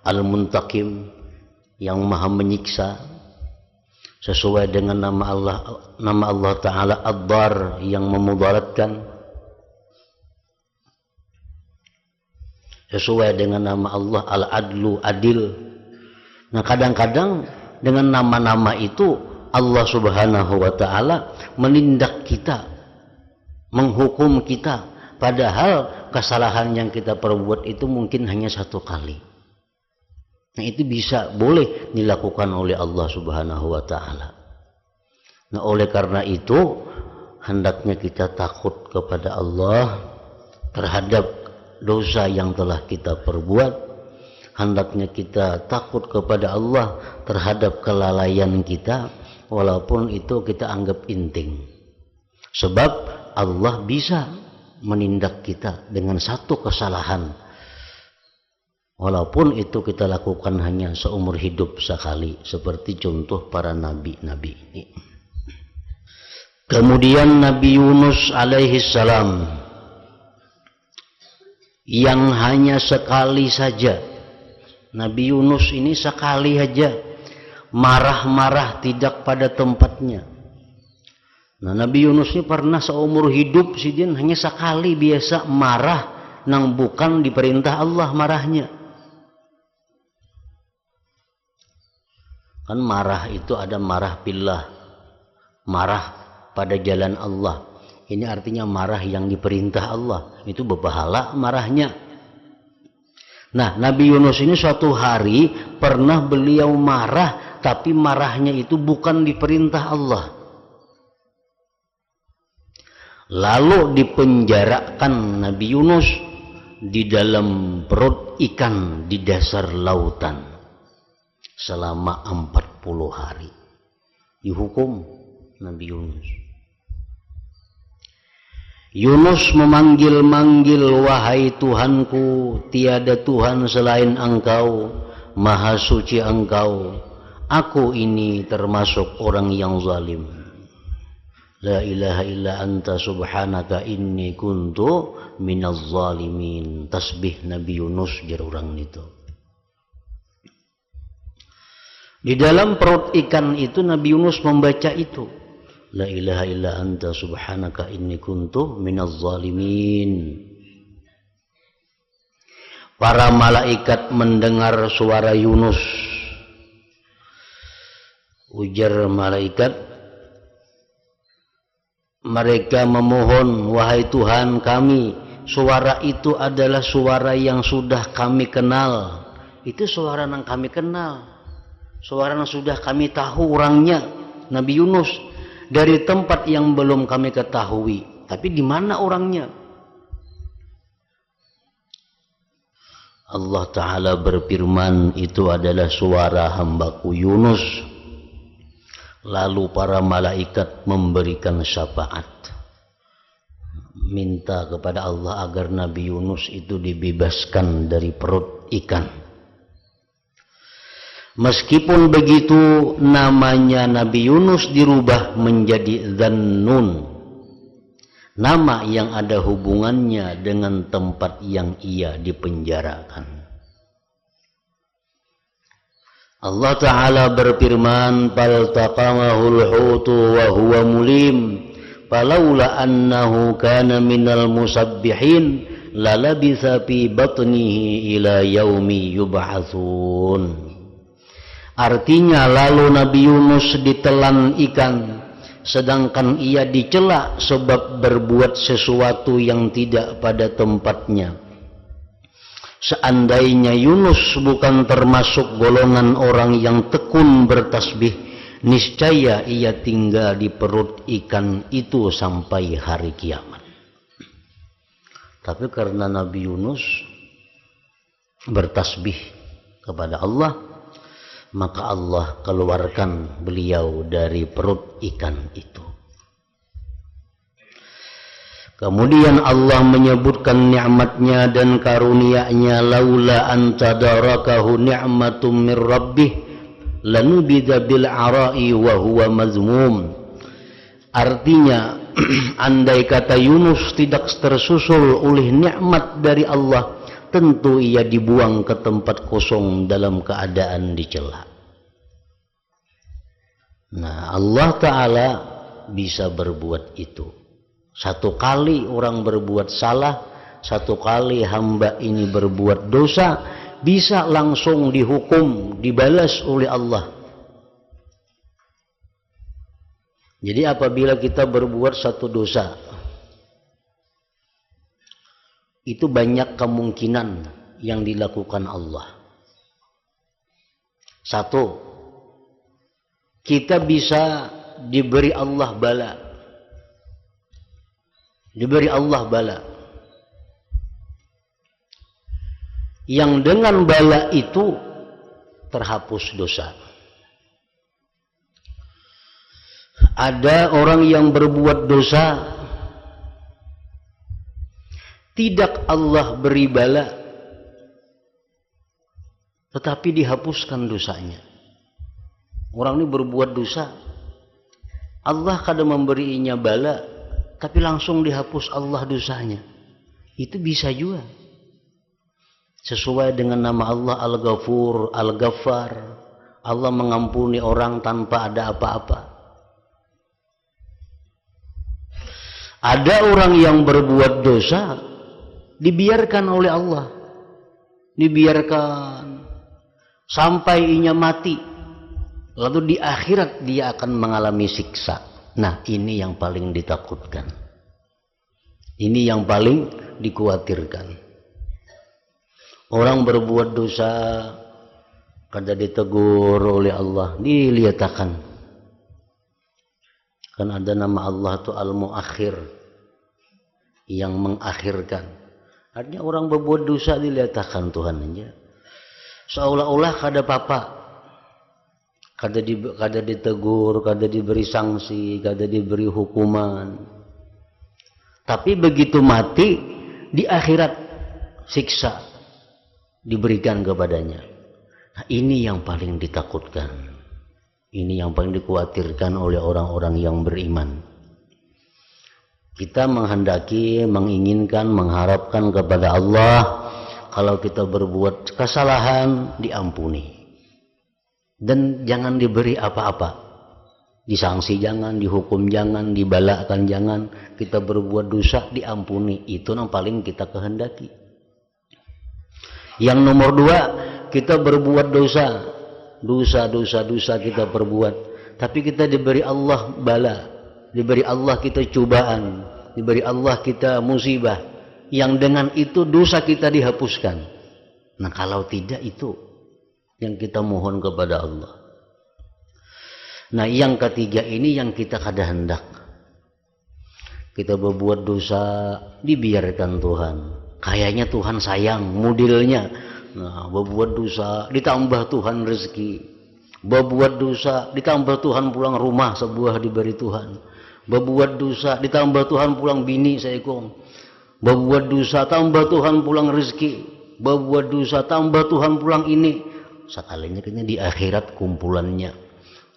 A: Al-Muntaqim, yang maha menyiksa. Sesuai dengan nama Allah Ta'ala Ad-Dar, yang memudaratkan. Sesuai dengan nama Allah Al-Adlu, adil. Nah, kadang-kadang dengan nama-nama itu Allah Subhanahu wa Ta'ala menindak kita, menghukum kita, padahal kesalahan yang kita perbuat itu mungkin hanya satu kali. Nah, itu boleh dilakukan oleh Allah Subhanahu wa Ta'ala. Nah, oleh karena itu hendaknya kita takut kepada Allah terhadap dosa yang telah kita perbuat. Hendaknya kita takut kepada Allah terhadap kelalaian kita, walaupun itu kita anggap penting. Sebab Allah bisa menindak kita dengan satu kesalahan, walaupun itu kita lakukan hanya seumur hidup sekali, seperti contoh para nabi-nabi ini. Kemudian Nabi Yunus alaihi salam yang hanya sekali saja, Nabi Yunus ini sekali aja marah-marah tidak pada tempatnya. Nah, Nabi Yunus ini pernah seumur hidup sidin hanya sekali biasa marah nang bukan diperintah Allah marahnya. Kan marah itu ada marah billah, marah pada jalan Allah. Ini artinya marah yang diperintah Allah, itu berpahala marahnya. Nah, Nabi Yunus ini suatu hari pernah beliau marah, tapi marahnya itu bukan diperintah Allah. Lalu dipenjarakan Nabi Yunus di dalam perut ikan di dasar lautan selama 40 hari. Dihukum Nabi Yunus. Yunus memanggil-manggil, wahai Tuhanku, tiada Tuhan selain Engkau, Maha Suci Engkau. Aku ini termasuk orang yang zalim. La ilaha illa anta subhanaka inni kuntu minaz zalimin. Tasbih Nabi Yunus jar urang itu. Di dalam perut ikan itu Nabi Yunus membaca itu. La ilaha illa anta subhanaka inni kuntu minaz zalimin. Para malaikat mendengar suara Yunus. Ujar malaikat, mereka memohon, wahai Tuhan kami, suara itu adalah suara yang sudah kami kenal. Itu suara yang kami kenal, suara yang sudah kami tahu orangnya, Nabi Yunus, dari tempat yang belum kami ketahui. Tapi di mana orangnya? Allah Ta'ala berfirman, itu adalah suara hambaku Yunus. Lalu para malaikat memberikan syafaat, minta kepada Allah agar Nabi Yunus itu dibebaskan dari perut ikan. Meskipun begitu, namanya Nabi Yunus dirubah menjadi Dzannun, nama yang ada hubungannya dengan tempat yang ia dipenjarakan. Allah Ta'ala berfirman, faltaqamahul hutu wa huwa mulim falaula annahu kana minal musabbihin lalabitha fi batnihi ila yaumi yub'atsun. Artinya, lalu Nabi Yunus ditelan ikan, sedangkan ia dicela sebab berbuat sesuatu yang tidak pada tempatnya. Seandainya Yunus bukan termasuk golongan orang yang tekun bertasbih, niscaya ia tinggal di perut ikan itu sampai hari kiamat. Tapi karena Nabi Yunus bertasbih kepada Allah, maka Allah keluarkan beliau dari perut ikan itu. Kemudian Allah menyebutkan nikmatnya dan karunia-Nya, laula an tadarakahu ni'matum mir rabbih lanubidha bil ara'i wa huwa mazmum. Artinya, andai kata Yunus tidak tersusul oleh nikmat dari Allah, tentu ia dibuang ke tempat kosong dalam keadaan dicela. Nah, Allah Ta'ala bisa berbuat itu. Satu kali orang berbuat salah, satu kali hamba ini berbuat dosa, bisa langsung dihukum, dibalas oleh Allah. Jadi apabila kita berbuat satu dosa, itu banyak kemungkinan yang dilakukan Allah. Satu, kita bisa diberi Allah bala. Diberi Allah bala. Yang dengan bala itu terhapus dosa. Ada orang yang berbuat dosa, tidak Allah beri bala, tetapi dihapuskan dosanya. Orang ini berbuat dosa, Allah kadang memberinya bala, tapi langsung dihapus Allah dosanya. Itu bisa juga. Sesuai dengan nama Allah Al-Ghafur, Al-Ghaffar. Allah mengampuni orang tanpa ada apa-apa. Ada orang yang berbuat dosa, dibiarkan oleh Allah. Dibiarkan sampai ia mati. Lalu di akhirat dia akan mengalami siksa. Nah, ini yang paling ditakutkan. Ini yang paling dikhawatirkan. Orang berbuat dosa, kada ditegur oleh Allah, dilihatkan. Kan ada nama Allah itu Al-Muakhir, yang mengakhirkan. Artinya orang berbuat dosa dilihatkan Tuhan aja. Seolah-olah kada apa-apa. Kada ditegur, kada diberi sanksi, kada diberi hukuman. Tapi begitu mati, di akhirat siksa diberikan kepadanya. Nah, ini yang paling ditakutkan. Ini yang paling dikhawatirkan oleh orang-orang yang beriman. Kita menghendaki, menginginkan, mengharapkan kepada Allah, kalau kita berbuat kesalahan diampuni. Dan jangan diberi apa-apa. Disanksi jangan, dihukum jangan, dibalakan jangan. Kita berbuat dosa diampuni. Itu yang paling kita kehendaki. Yang nomor dua, kita berbuat dosa. Dosa kita perbuat, tapi kita diberi Allah bala, diberi Allah kita cobaan, diberi Allah kita musibah, yang dengan itu dosa kita dihapuskan. Nah, kalau tidak, itu yang kita mohon kepada Allah. Nah, yang ketiga ini yang kita kada hendak. Kita berbuat dosa, dibiarkan Tuhan. Kayaknya Tuhan sayang, modelnya. Nah, berbuat dosa ditambah Tuhan rezeki, berbuat dosa ditambah Tuhan pulang rumah sebuah diberi Tuhan, berbuat dosa ditambah Tuhan pulang bini seekor, berbuat dosa tambah Tuhan pulang rezeki, berbuat dosa tambah Tuhan pulang ini. Sekalinya kayaknya di akhirat kumpulannya.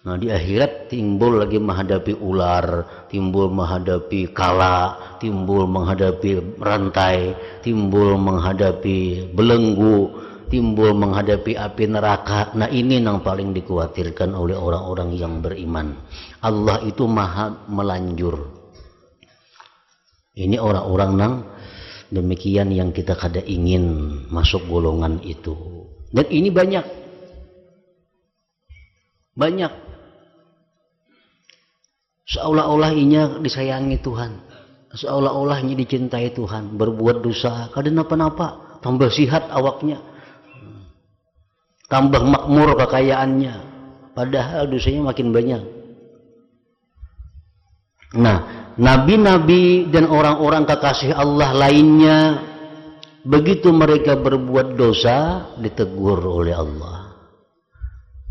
A: Nah, di akhirat timbul lagi menghadapi ular, timbul menghadapi kala, timbul menghadapi rantai, timbul menghadapi belenggu, timbul menghadapi api neraka. Nah, ini yang paling dikhawatirkan oleh orang-orang yang beriman. Allah itu maha melanjur. Ini orang-orang yang demikian yang kita kada ingin masuk golongan itu. Dan ini banyak. Seolah-olah inya disayangi Tuhan, seolah-olah inya dicintai Tuhan, berbuat dosa kada napa-napa, tambah sihat awaknya, tambah makmur kekayaannya, padahal dosanya makin banyak. Nah, nabi-nabi dan orang-orang kekasih Allah lainnya, begitu mereka berbuat dosa, ditegur oleh Allah,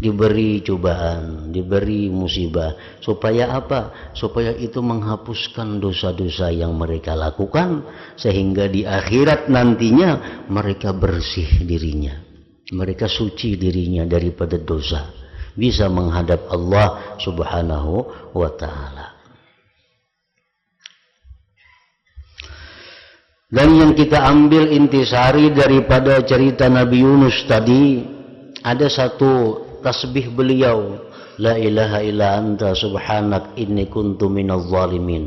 A: diberi cobaan, diberi musibah. Supaya apa? Supaya itu menghapuskan dosa-dosa yang mereka lakukan, sehingga di akhirat nantinya mereka bersih dirinya, mereka suci dirinya daripada dosa, bisa menghadap Allah Subhanahu wa ta'ala. Dan yang kita ambil intisari daripada cerita Nabi Yunus tadi, ada satu tasbih beliau, la ilaha illa anta subhanak inni kuntu minaz zalimin.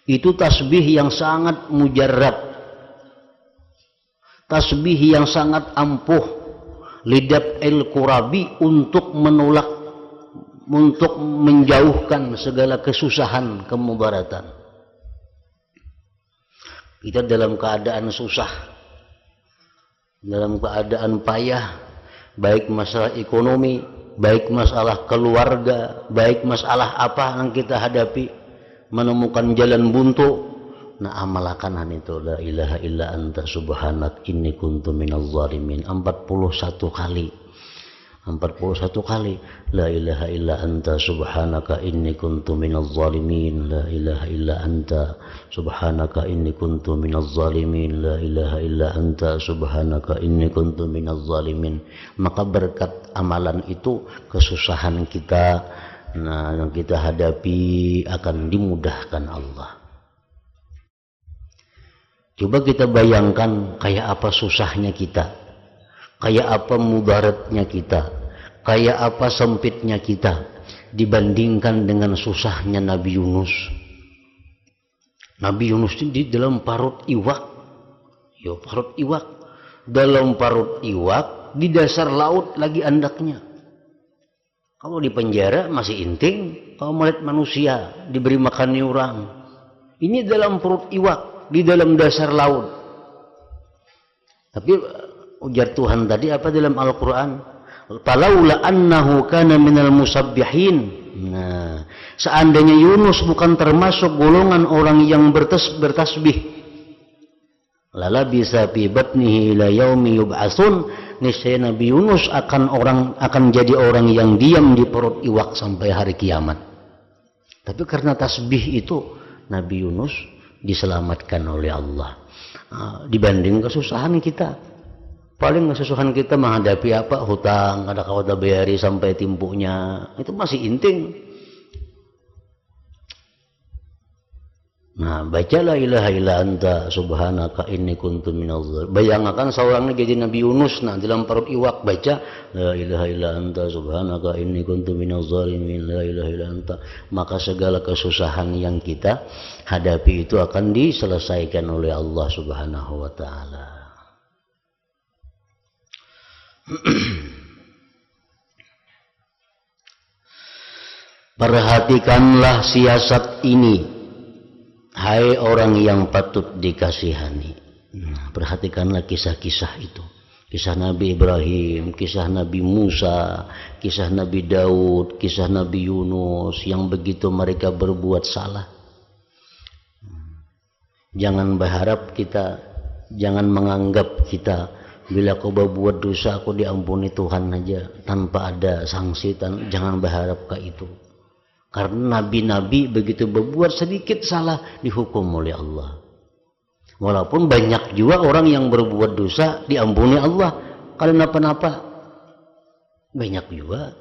A: Itu tasbih yang sangat mujarrab, tasbih yang sangat ampuh, lidat al-Qurabi untuk menolak untuk menjauhkan segala kesusahan, kemudaratan. Kita dalam keadaan susah, dalam keadaan payah, baik masalah ekonomi, baik masalah keluarga, baik masalah apa yang kita hadapi, menemukan jalan buntu. Nah, amalkan itu la ilaha illa anta subhanak inni kuntu minaz zalimin 41 kali. 41 kali la ilaha illa anta subhanaka inni kuntu minaz zalimin, la ilaha illa anta subhanaka inni kuntu minaz zalimin, la ilaha illa anta subhanaka inni kuntu minaz zalimin. Maka berkat amalan itu kesusahan kita yang kita hadapi akan dimudahkan Allah. Coba kita bayangkan kayak apa susahnya kita, kayak apa mudaratnya kita, kayak apa sempitnya kita dibandingkan dengan susahnya Nabi Yunus. Nabi Yunus di dalam parut iwak, parut iwak, dalam parut iwak di dasar laut lagi andaknya. Kalau di penjara masih inting, kalau melihat manusia diberi makan orang. Ini dalam perut iwak, di dalam dasar laut. Tapi ujar Tuhan tadi apa dalam Al-Quran? Falaula annahu kana minal musabbihin. Nah, seandainya Yunus bukan termasuk golongan orang yang bertasbih, lala bisa fi batnihi ila yaumi yub'atsun, niscaya Nabi Yunus akan jadi orang yang diam di perut iwak sampai hari kiamat. Tapi karena tasbih itu Nabi Yunus diselamatkan oleh Allah. Dibanding kesusahan kita, paling kesusahan kita menghadapi apa, hutang ada kawata bayari sampai timpuknya, itu masih inting. Nah, baca la ilaha illa anta subhanaka inni kuntu minaz zalimin. Bayangkan seorang jadi Nabi Yunus dalam perut iwak baca la ilaha illa anta subhanaka inni kuntu minaz zalimin, la ilaha illa anta, maka segala kesusahan yang kita hadapi itu akan diselesaikan oleh Allah Subhanahu wa taala. Perhatikanlah siasat ini, hai orang yang patut dikasihani. Perhatikanlah kisah-kisah itu. Kisah Nabi Ibrahim, kisah Nabi Musa, kisah Nabi Daud, kisah Nabi Yunus yang begitu mereka berbuat salah. Jangan berharap kita, jangan menganggap kita bila kau berbuat dosa aku diampuni Tuhan aja tanpa ada sanksi. Jangan berharap ke itu. Karena nabi-nabi begitu berbuat sedikit salah dihukum oleh Allah. Walaupun banyak juga orang yang berbuat dosa diampuni Allah kalau napa-napa, banyak juga.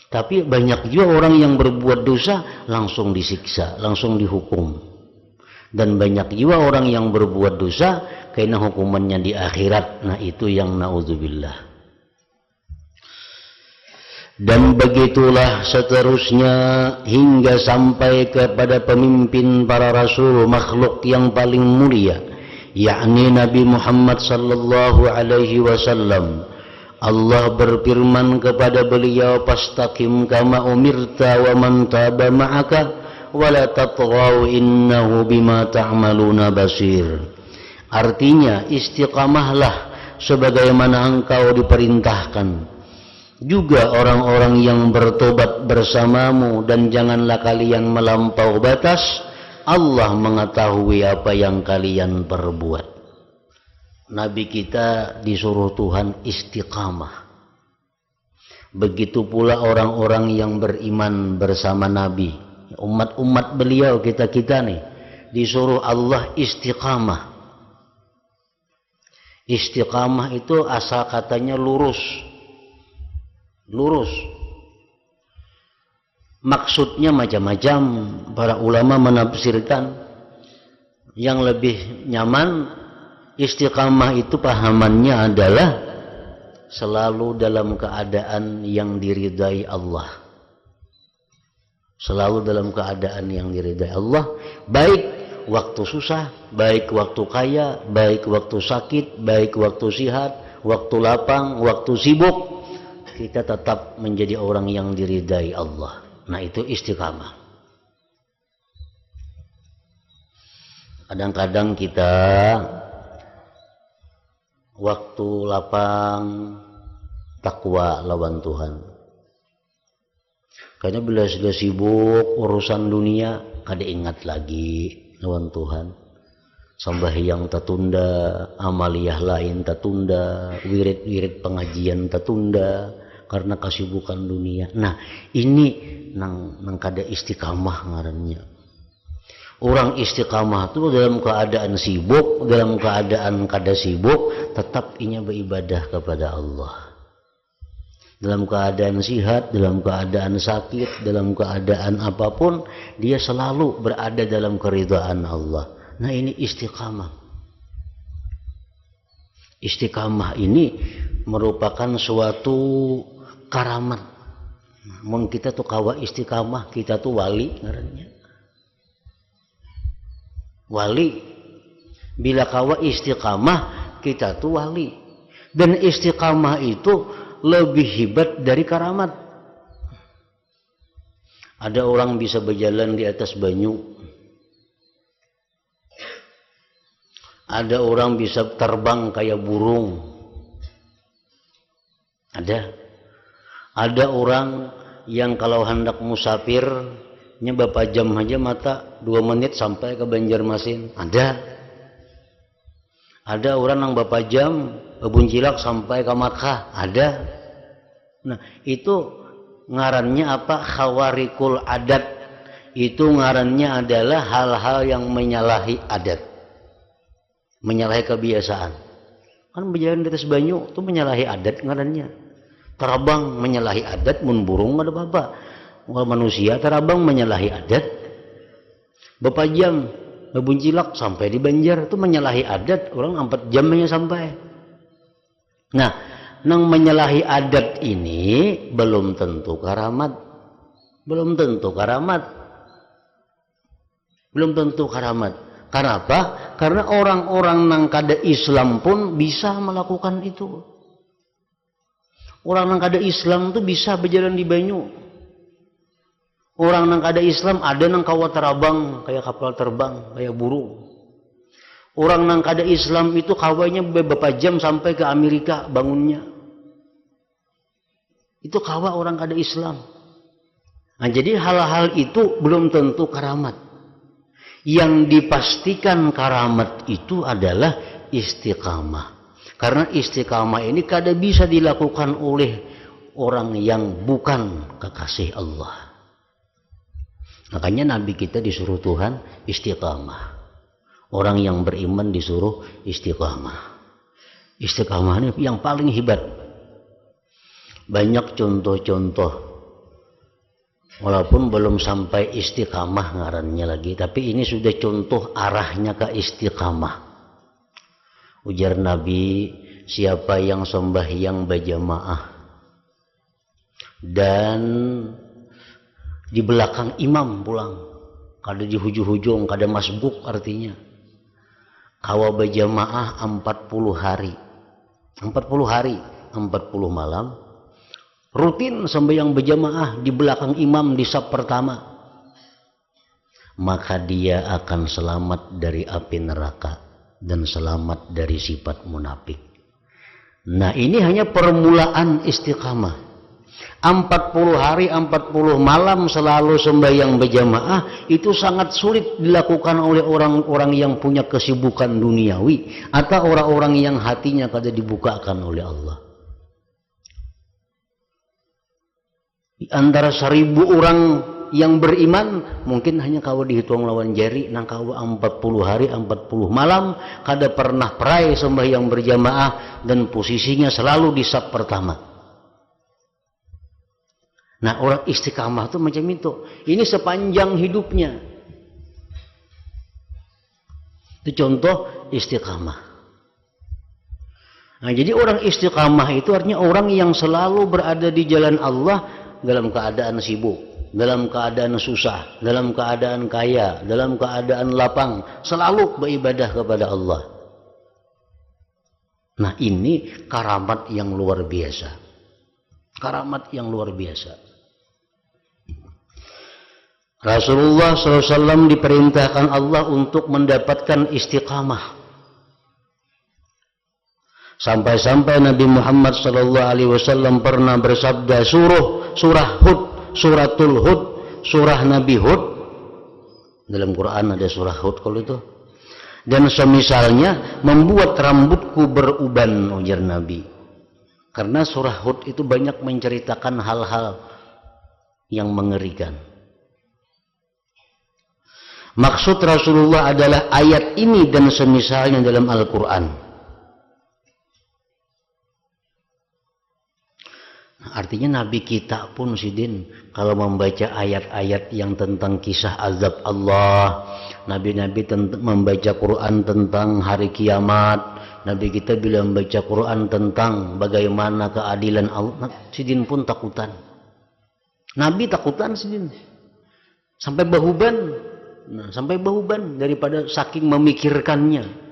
A: Tapi banyak juga orang yang berbuat dosa langsung disiksa, langsung dihukum. Dan banyak juga orang yang berbuat dosa karena hukumannya di akhirat. Nah, itu yang naudzubillah. Dan begitulah seterusnya hingga sampai kepada pemimpin para rasul, makhluk yang paling mulia, yakni Nabi Muhammad sallallahu alaihi wasallam. Allah berfirman kepada beliau, "Fastaqim kama umirta wa man taba ma'aka wala tatghaw innahu bima ta'maluna basir." Artinya, istiqamahlah sebagaimana engkau diperintahkan. Juga orang-orang yang bertobat bersamamu, dan janganlah kalian melampau batas. Allah mengetahui apa yang kalian perbuat. Nabi kita disuruh Tuhan istiqamah. Begitu pula orang-orang yang beriman bersama Nabi, umat-umat beliau, kita nih, disuruh Allah istiqamah. Istiqamah itu asal katanya lurus. Lurus. Maksudnya macam-macam. Para ulama menafsirkan. Yang lebih nyaman, istiqamah itu pahamannya adalah selalu dalam keadaan yang diridai Allah. Selalu dalam keadaan yang diridai Allah, baik waktu susah, baik waktu kaya, baik waktu sakit, baik waktu sihat, waktu lapang, waktu sibuk, kita tetap menjadi orang yang diridai Allah. Nah itu istiqamah. Kadang-kadang kita waktu lapang takwa lawan Tuhan. Karena bila sudah sibuk urusan dunia, kada ingat lagi lawan Tuhan. Sembahyang tertunda, amaliyah lain tertunda, wirid-wirid pengajian tertunda karena kesibukan dunia. Nah, ini nang kada istiqamah ngarannya. Orang istiqamah itu dalam keadaan sibuk, dalam keadaan kada sibuk, tetap inya beribadah kepada Allah. Dalam keadaan sihat, dalam keadaan sakit, dalam keadaan apapun, dia selalu berada dalam keridhaan Allah. Nah ini istiqamah. Istiqamah ini merupakan suatu karamat. Mun kita tuh kawa istiqamah, kita tuh wali ngarannya. Wali. Bila kawa istiqamah, kita tuh wali. Dan istiqamah itu lebih hebat dari karamat. Ada orang bisa berjalan di atas banyu. Ada orang bisa terbang kayak burung. Ada orang yang kalau hendak musafir berapa jam aja mata 2 menit sampai ke Banjarmasin. Ada orang yang berapa jam Buncilak sampai ke Makkah. Nah itu ngarannya apa? Khawarikul adat. Itu ngarannya adalah hal-hal yang menyalahi adat, menyalahi kebiasaan. Kan berjalan di atas banyu itu menyalahi adat ngarannya. Terbang menyalahi adat, mun burung ada apa-apa. Kalau manusia terbang menyalahi adat. Berapa jam Buncilak sampai di Banjar itu menyalahi adat, orang 4 jam hanya sampai. Nah, nang menyalahi adat ini belum tentu karamat. Belum tentu karamat. Kenapa? Karena orang-orang nang kada Islam pun bisa melakukan itu. Orang nang kada Islam tuh bisa berjalan di banyu. Orang nang kada Islam ada nang kawa terbang kayak kapal terbang, kayak burung. Orang nang kada Islam itu kawanya beberapa jam sampai ke Amerika bangunnya. Itu kawa orang kada Islam. Nah, jadi hal-hal itu belum tentu karamat. Yang dipastikan karamat itu adalah istiqamah. Karena istiqamah ini kada bisa dilakukan oleh orang yang bukan kekasih Allah. Makanya Nabi kita disuruh Tuhan istiqamah. Orang yang beriman disuruh istiqamah. Istiqamah ini yang paling hebat. Banyak contoh-contoh. Walaupun belum sampai istiqamah ngarannya lagi, tapi ini sudah contoh arahnya ke istiqamah. Ujar Nabi, siapa yang sembahyang berjamaah dan di belakang imam pulang, kada di hujung-hujung, kada masbuk artinya. Kawa berjamaah 40 hari. 40 malam. Rutin sembahyang berjamaah di belakang imam di saf pertama. Maka dia akan selamat dari api neraka dan selamat dari sifat munafik. Nah, ini hanya permulaan istiqamah. 40 hari 40 malam selalu sembahyang berjamaah itu sangat sulit dilakukan oleh orang-orang yang punya kesibukan duniawi atau orang-orang yang hatinya kada dibukakan oleh Allah. Di antara 1000 orang yang beriman mungkin hanya kawa dihitung lawan jari nang kawa 40 hari 40 malam kada pernah perai sembahyang berjamaah dan posisinya selalu di saf pertama. Nah, orang istiqamah itu macam itu. Ini sepanjang hidupnya. Itu contoh istiqamah. Nah, jadi orang istiqamah itu artinya orang yang selalu berada di jalan Allah dalam keadaan sibuk, dalam keadaan susah, dalam keadaan kaya, dalam keadaan lapang, selalu beribadah kepada Allah. Nah, ini karamat yang luar biasa. Karamat yang luar biasa. Rasulullah SAW diperintahkan Allah untuk mendapatkan istiqamah. Sampai-sampai Nabi Muhammad SAW pernah bersabda, surah Hud, suratul Hud, surah Nabi Hud. Dalam Quran ada surah Hud kalau itu. Dan semisalnya membuat rambutku beruban, ujar Nabi. Karena surah Hud itu banyak menceritakan hal-hal yang mengerikan. Maksud Rasulullah adalah ayat ini dan semisalnya dalam Al-Quran. Artinya Nabi kita pun sidin kalau membaca ayat-ayat yang tentang kisah azab Allah, Nabi-Nabi membaca Quran tentang hari kiamat, Nabi kita bila membaca Quran tentang bagaimana keadilan Allah, sidin pun takutan. Nabi takutan sidin sampai bahuban, sampai bahuban daripada saking memikirkannya.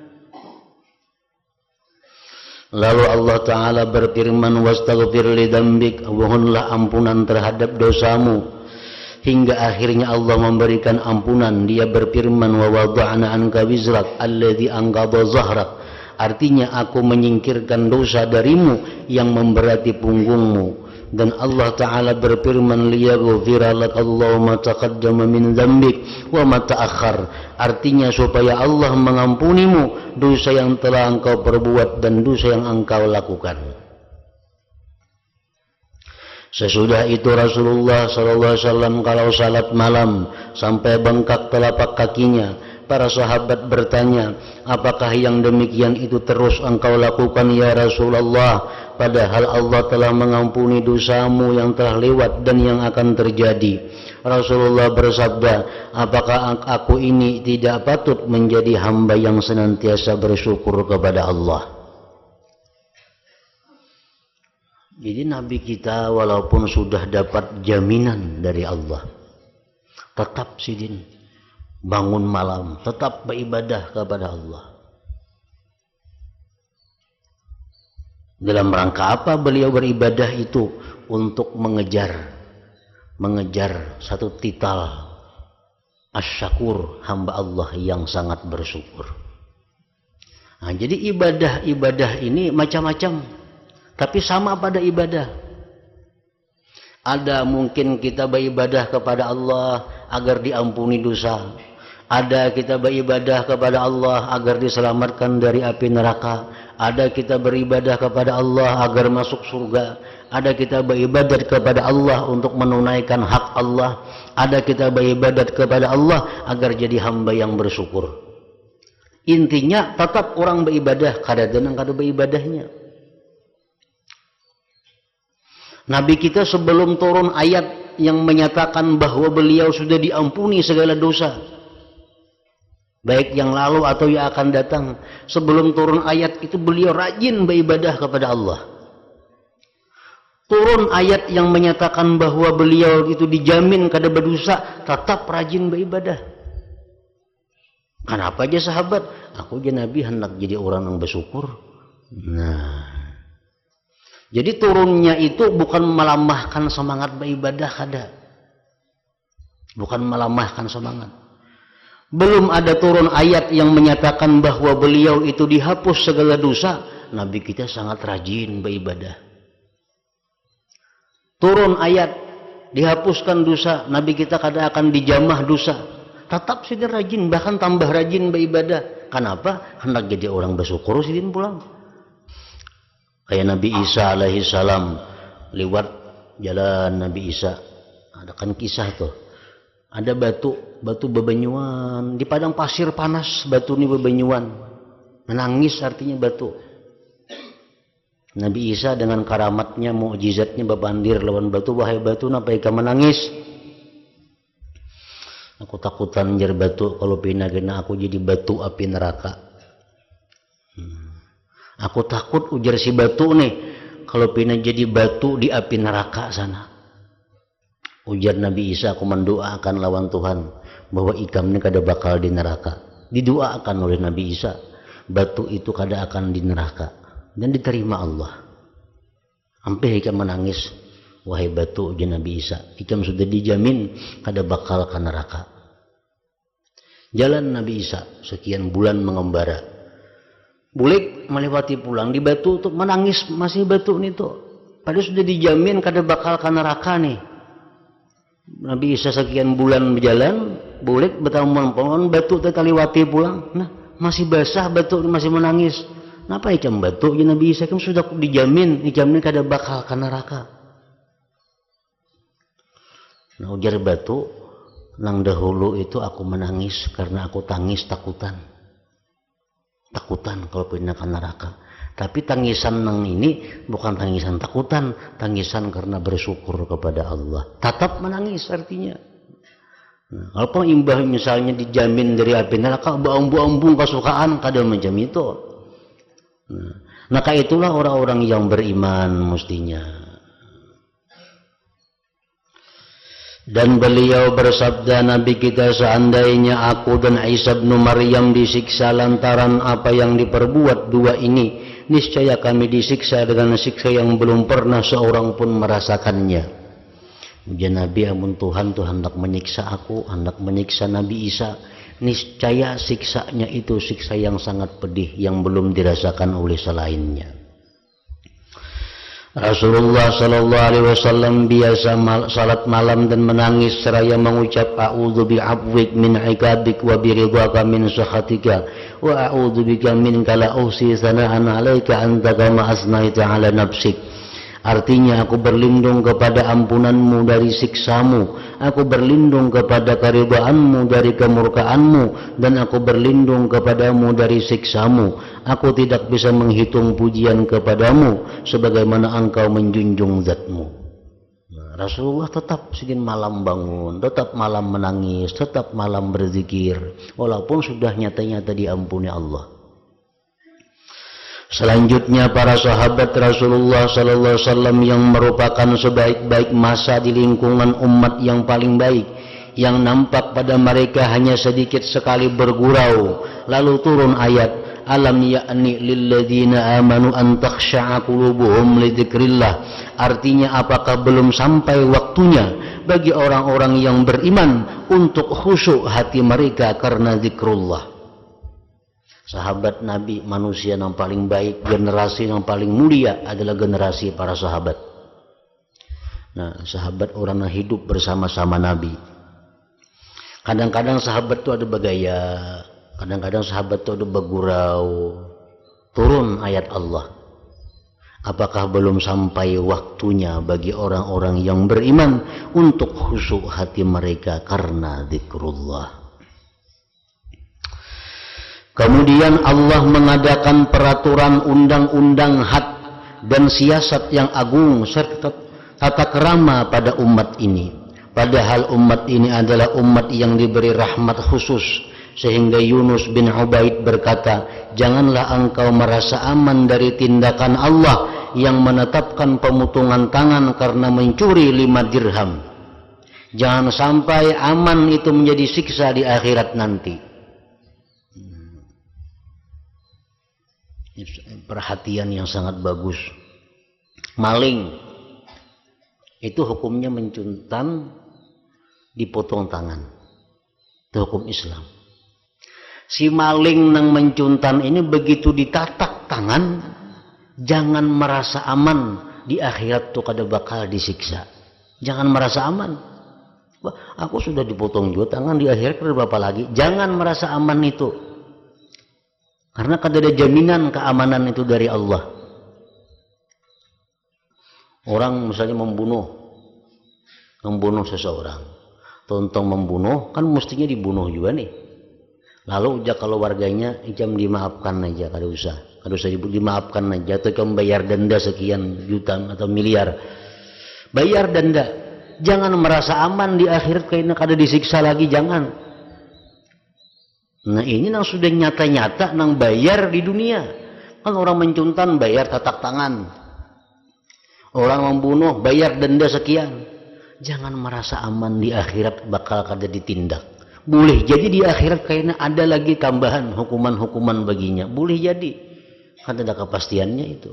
A: Lalu Allah Ta'ala berfirman, wastaghfir li dzambik, mohonlah ampunan terhadap dosamu. Hingga akhirnya Allah memberikan ampunan. Dia berfirman, wa wada'na anka wizrak alladzi anqadha zahrak. Artinya aku menyingkirkan dosa darimu yang memberati punggungmu. Dan Allah Ta'ala berfirman, liyaghfira lakallahu ma taqaddama min dzambik wa ma ta'akhkhar. Artinya supaya Allah mengampunimu dosa yang telah engkau perbuat dan dosa yang engkau lakukan. Sesudah itu Rasulullah SAW kalau salat malam sampai bengkak telapak kakinya, para sahabat bertanya, apakah yang demikian itu terus engkau lakukan ya Rasulullah? Padahal Allah telah mengampuni dosamu yang telah lewat dan yang akan terjadi. Rasulullah bersabda, apakah aku ini tidak patut menjadi hamba yang senantiasa bersyukur kepada Allah? Jadi Nabi kita walaupun sudah dapat jaminan dari Allah, tetap sidin bangun malam, tetap beribadah kepada Allah. Dalam rangka apa beliau beribadah itu? Untuk mengejar satu titel asy-syakur, hamba Allah yang sangat bersyukur. Nah, jadi ibadah ini macam-macam, tapi sama pada ibadah. Ada mungkin kita beribadah kepada Allah agar diampuni dosa. Ada kita beribadah kepada Allah agar diselamatkan dari api neraka. Ada kita beribadah kepada Allah agar masuk surga. Ada kita beribadat kepada Allah untuk menunaikan hak Allah. Ada kita beribadat kepada Allah agar jadi hamba yang bersyukur. Intinya tetap orang beribadah kadang-kadang kada beribadahnya. Nabi kita sebelum turun ayat yang menyatakan bahwa beliau sudah diampuni segala dosa, baik yang lalu atau yang akan datang, sebelum turun ayat itu beliau rajin beribadah kepada Allah. Turun ayat yang menyatakan bahwa beliau itu dijamin kada berdosa, tetap rajin beribadah. Kenapa aja sahabat? Aku aja Nabi hendak jadi orang yang bersyukur. Nah, jadi turunnya itu bukan melamahkan semangat beribadah, kada. Bukan melamahkan semangat. Belum ada turun ayat yang menyatakan bahwa beliau itu dihapus segala dosa, Nabi kita sangat rajin beribadah. Turun ayat dihapuskan dosa, Nabi kita kadang akan dijamah dosa, tetap sidin rajin, bahkan tambah rajin beribadah. Kenapa? Hendak jadi orang bersyukur sidin pulang. Kayak Nabi Isa alaihi salam, lewat jalan Nabi Isa, ada kan kisah tuh, ada batu bebenyuan di padang pasir panas, batu ini bebenyuan, menangis artinya batu. Nabi Isa dengan karamatnya, mukjizatnya bebandir lawan batu, wahai batu napa ika menangis? Aku takutan jar batu kalau pinagena aku jadi batu api neraka. Aku takut ujar si batu nih kalau pina jadi batu di api neraka sana. Ujar Nabi Isa, aku mendoakan lawan Tuhan bahwa ikam ini kada bakal di neraka. Didoakan oleh Nabi Isa, batu itu kada akan di neraka dan diterima Allah. Sampai ikam menangis, wahai batu jeung Nabi Isa, ikam sudah dijamin kada bakal ka neraka. Jalan Nabi Isa sekian bulan mengembara, bulik melewati pulang di batu untuk menangis masih batu nih tuh, padahal sudah dijamin kada bakal ka neraka nih. Nabi Isa sekian bulan berjalan, bulik bertahun-tahun batu terkaliwati pulang, nah masih basah batu masih menangis. Napa ikam batu ya Nabi Isa, ikam sudah dijamin kada bakal ka neraka. Nah ujar batu, nang dahulu itu aku menangis karena aku tangis takutan kalau pindah ke neraka. Tapi tangisan nang ini bukan tangisan takutan, tangisan karena bersyukur kepada Allah. Tetap menangis artinya. Nah, kalau imbah misalnya dijamin dari api neraka, ambung-ambung kesukaan kada macam itu. Nah, maka itulah orang-orang yang beriman mestinya. Dan beliau bersabda, Nabi kita, seandainya aku dan Isa bin Maryam disiksa lantaran apa yang diperbuat dua ini, niscaya kami disiksa dengan siksa yang belum pernah seorang pun merasakannya. Ya Nabi, amun Tuhan hendak menyiksa aku, hendak menyiksa Nabi Isa, niscaya siksanya itu siksa yang sangat pedih yang belum dirasakan oleh selainnya. Rasulullah sallallahu alaihi wasallam biasa salat malam dan menangis seraya mengucap a'udzu bi'afwik min 'ikabik wa biridhaka min sakhatika wa a'udzu bika minka la uhsi sana'an 'alaika anta kama asnaita 'ala nafsik. Artinya, aku berlindung kepada ampunanmu dari siksamu, aku berlindung kepada keridhaanmu dari kemurkaanmu, dan aku berlindung kepadamu dari siksamu. Aku tidak bisa menghitung pujian kepadamu sebagaimana engkau menjunjung zatmu. Nah, Rasulullah tetap segin malam bangun, tetap malam menangis, tetap malam berzikir, walaupun sudah nyata-nyata diampuni Allah. Selanjutnya para sahabat Rasulullah sallallahu alaihi wasallam yang merupakan sebaik-baik masa di lingkungan umat yang paling baik, yang nampak pada mereka hanya sedikit sekali bergurau, lalu turun ayat alam ya'ni lilladzina amanu an takhsha'a qulubuhum li dzikrillah. Artinya, apakah belum sampai waktunya bagi orang-orang yang beriman untuk khusyuk hati mereka karena zikrullah. Sahabat Nabi, manusia yang paling baik, generasi yang paling mulia adalah generasi para sahabat. Nah, sahabat orang yang hidup bersama-sama Nabi. Kadang-kadang sahabat itu ada bergaya, kadang-kadang sahabat itu ada bergurau. Turun ayat Allah. Apakah belum sampai waktunya bagi orang-orang yang beriman untuk khusyuk hati mereka karena zikrullah. Kemudian Allah mengadakan peraturan undang-undang had dan siasat yang agung serta tata kerama pada umat ini. Padahal umat ini adalah umat yang diberi rahmat khusus, sehingga Yunus bin Ubaid berkata, janganlah engkau merasa aman dari tindakan Allah yang menetapkan pemotongan tangan karena mencuri 5 dirham. Jangan sampai aman itu menjadi siksa di akhirat nanti. Perhatian yang sangat bagus. Maling itu hukumnya mencuntan, dipotong tangan. Itu hukum Islam. Si maling nang mencuntan ini begitu ditatak tangan, jangan merasa aman di akhirat tuh kada bakal disiksa. Jangan merasa aman. Wah, aku sudah dipotong juga tangan, di akhirat kada berapa lagi. Jangan merasa aman itu. Karena kada ada jaminan keamanan itu dari Allah. Orang misalnya membunuh seseorang, tontong membunuh, kan mestinya dibunuh juga nih. Lalu ujak kalau warganya, ijam dimaafkan aja, kada usah dimaafkan aja, atau kamu bayar denda sekian juta atau miliar, bayar denda. Jangan merasa aman di akhirat karena kada disiksa lagi, jangan. Nah ini nang sudah nyata-nyata nang bayar di dunia. Kan orang mencuntan bayar tatak tangan, orang membunuh bayar denda sekian. Jangan merasa aman di akhirat bakal kada ditindak. Boleh jadi di akhirat kayaknya ada lagi tambahan hukuman-hukuman baginya. Boleh jadi. Kan ada kepastiannya itu.